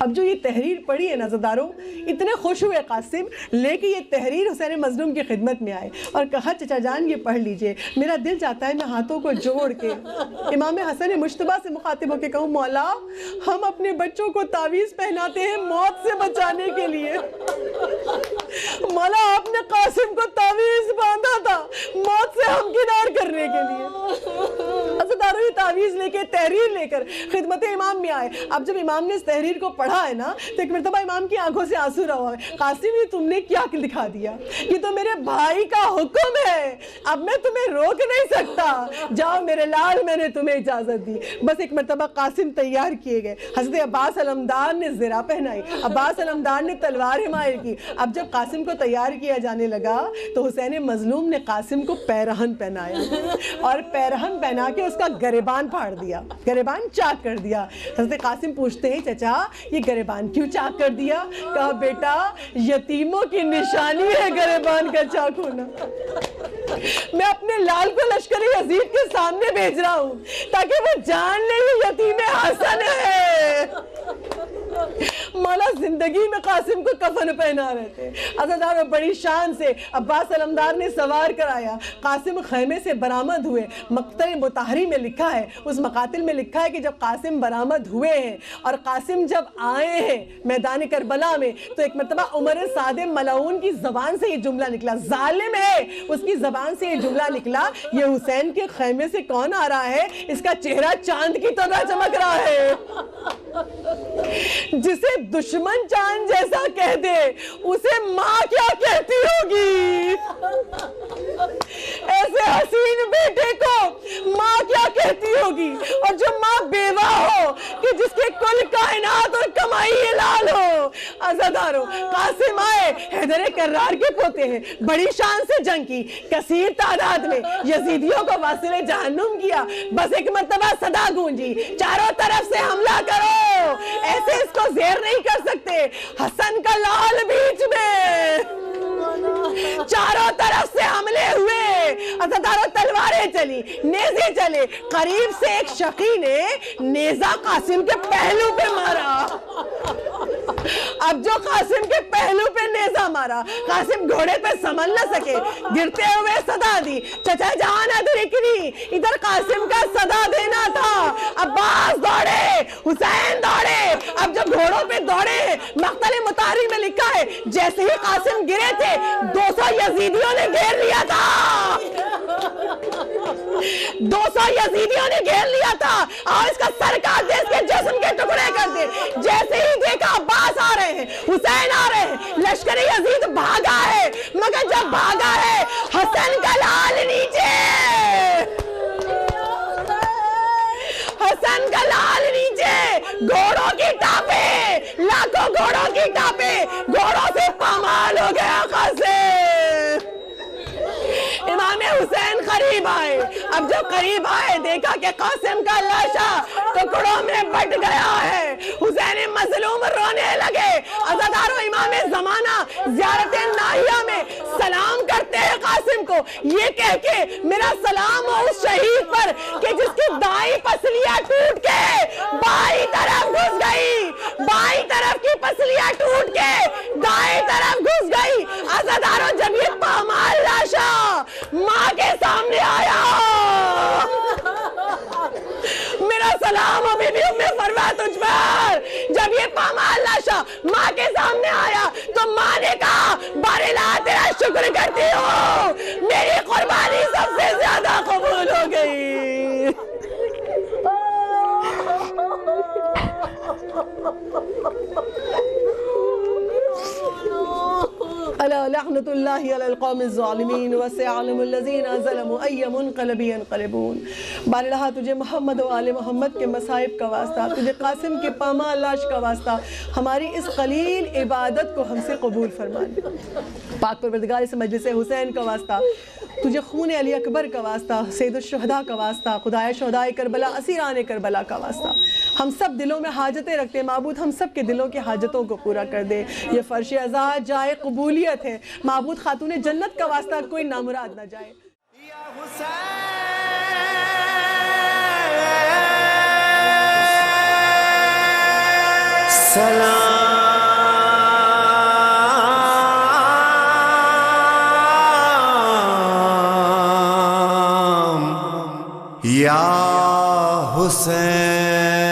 اب جو یہ تحریر پڑھی ہے عزیزدارو، اتنے خوش ہوئے قاسم، لے کے یہ تحریر حسین مظلوم کی خدمت میں آئے اور کہا، چچا جان یہ پڑھ لیجئے، میرا دل چاہتا ہے میں ہاتھوں کو جوڑ کے امام حسن مجتبیٰ سے مخاطب ہو کے کہوں، مولا ہم اپنے بچوں کو تعویذ پہناتے ہیں موت سے بچانے کے لیے، مولا آپ نے قاسم کو تعویذ باندھا تھا موت سے ہمکنار کرنے کے لیے۔ عزیزدارو، یہ تعویذ لے کے، تحریر لے کر خدمت امام میں آئے۔ اب جب امام نے اس تحریر کو پڑھا ہے نا تو ایک مرتبہ امام کی آنکھوں سے آنسو رہا ہے، قاسم یہ تم نے کیا دکھا دیا، یہ تو میرے بھائی کا حکم ہے، اب میں تمہیں روک نہیں سکتا، جاؤ میرے لال میں نے تمہیں اجازت دی۔ بس ایک مرتبہ قاسم تیار کیے گئے، حضرت عباس علمدار نے زرہ پہنائی، عباس علمدار نے تلوار حمائل کی۔ اب جب قاسم کو تیار کیا جانے لگا تو حسین مظلوم نے قاسم کو پیرہن پہنایا، اور پیرہن پہنا کے اس کا گریبان پھاڑ دیا, گریبان چاک کر دیا. حضرت قاسم پوچھتے ہیں چچا یہ گریبان کیوں چاک کر دیا؟ کہا بیٹا یتیموں کی نشانی ہے گریبان کا چاک ہونا. میں اپنے لال کو لشکر یزید کے سامنے بھیج رہا ہوں تاکہ وہ جان لے یہ یتیم حسن ہے. مولا زندگی میں قاسم کو کفن پہنا رہے تھے. عزاداروں بڑی شان سے عباس علمدار نے سوار کرایا. قاسم خیمے سے برآمد ہوئے. مقتل مطہری میں لکھا ہے, اس مقاتل میں لکھا ہے کہ جب قاسم برآمد ہوئے ہیں اور قاسم جب آئے ہیں میدان کربلا میں تو ایک مرتبہ عمر سعد ملعون کی زبان سے یہ جملہ نکلا, ظالم ہے اس کی زبان سے یہ جملہ نکلا, یہ حسین کے خیمے سے کون آ رہا ہے, اس کا چہرہ چاند کی طرح چمک رہا ہے. جسے دشمن چاند جیسا کہہ دے اسے ماں کیا کہتی ہوگی, ایسے حسین بیٹے کو ماں کیا کہتی ہوگی. اور جو ماں بیوہ ہو کہ جس کے کل کائنات اور کمائی لال ہو. عزادارو قاسم آئے, حیدر کرار کے پوتے ہیں, بڑی شان سے جنگ کی, کثیر تعداد میں یزیدیوں کو واصل جہنم کیا. بس ایک مرتبہ صدا گونجی چاروں طرف سے حملہ کرو, ایسے اس کو زیر نہیں کر سکتے. حسن کا لال بیچ میں, چاروں طرف سے حملے ہوئے. عزاداروں تلواریں چلی, نیزے چلے. قریب سے ایک شقی نے نیزہ قاسم کے پہلو پہ مارا. اب جو قاسم کے پہلو پہ نیزہ مارا, قاسم گھوڑے پہ سنبھل نہ سکے, گرتے ہوئے صدا دی چچا جان ادرکنی. ادھر قاسم کا صدا دینا تھا. عباس دوڑے, حسین دوڑے. اب جو گھوڑوں پہ دوڑے, مقتل مطہری میں لکھا ہے جیسے ہی قاسم گرے تھے 200 یزیدیوں نے گھیر لیا تھا. 200 یزیدیوں نے گھیر لیا تھا. اور اس کا سر کاٹ دے, اس کے جسم کے ٹکڑے کر دے. جیسے ہی دیکھا عباس آ رہے ہیں, حسین آ رہے ہیں, لشکر یزید بھاگا ہے. مگر جب بھاگا ہے حسن کا لال نیچے, حسن کا لال نیچے. گھوڑوں کی ٹاپے, لاکھوں گھوڑوں کی ٹاپے, گھوڑوں سے پامال ہو گیا قاسم. امام حسین قریب آئے. اب جب قریب آئے دیکھا کہ قاسم کا لاشا ٹکڑوں میں بٹ گیا ہے. حسین مظلوم رونے لگے. عزادارو امام زمانہ زیارت ناہیہ میں سلام کرتے ہیں قاسم کو, یہ کہہ کے میرا سلام ہو اس شہید پر کہ جس کی دائیں پسلیاں ٹوٹ کے بائیں طرف گھس گئی, بائیں طرف کی پسلیاں ٹوٹ کے دائیں طرف گھس گئی. عزادارو جب یہ پامال لاشا ماں کے سامنے آیا, میرا سلام ہو بی بی ام فروا تجھ پر. جب یہ پامال لاشا ماں کے سامنے آیا تو ماں نے کہا بارلا تیرا شکر کرتی ہوں, میری قربانی سب سے زیادہ قبول ہو گئی. الا لعنت اللہ علی القوم الظالمین وسيعلم الذین ظلموا ای منقلب ینقلبون. بارہا تجھے محمد و آل محمد کے مصائب کا واسطہ, تجھے قاسم کے پامال لاش کا واسطہ, ہماری اس قلیل عبادت کو ہم سے قبول فرما دے. پاک پروردگار اس مجلس حسین کا واسطہ, تجھے خون علی اکبر کا واسطہ, سید الشہداء کا واسطہ, خدائے شہداء کربلا, اسیران کربلا کا واسطہ. ہم سب دلوں میں حاجتیں رکھتے ہیں, معبود ہم سب کے دلوں کی حاجتوں کو پورا کر دے. یہ فرش عزا جائے قبولیت ہے, معبود خاتون جنت کا واسطہ کوئی نامراد نہ جائے. سلام یا حسین.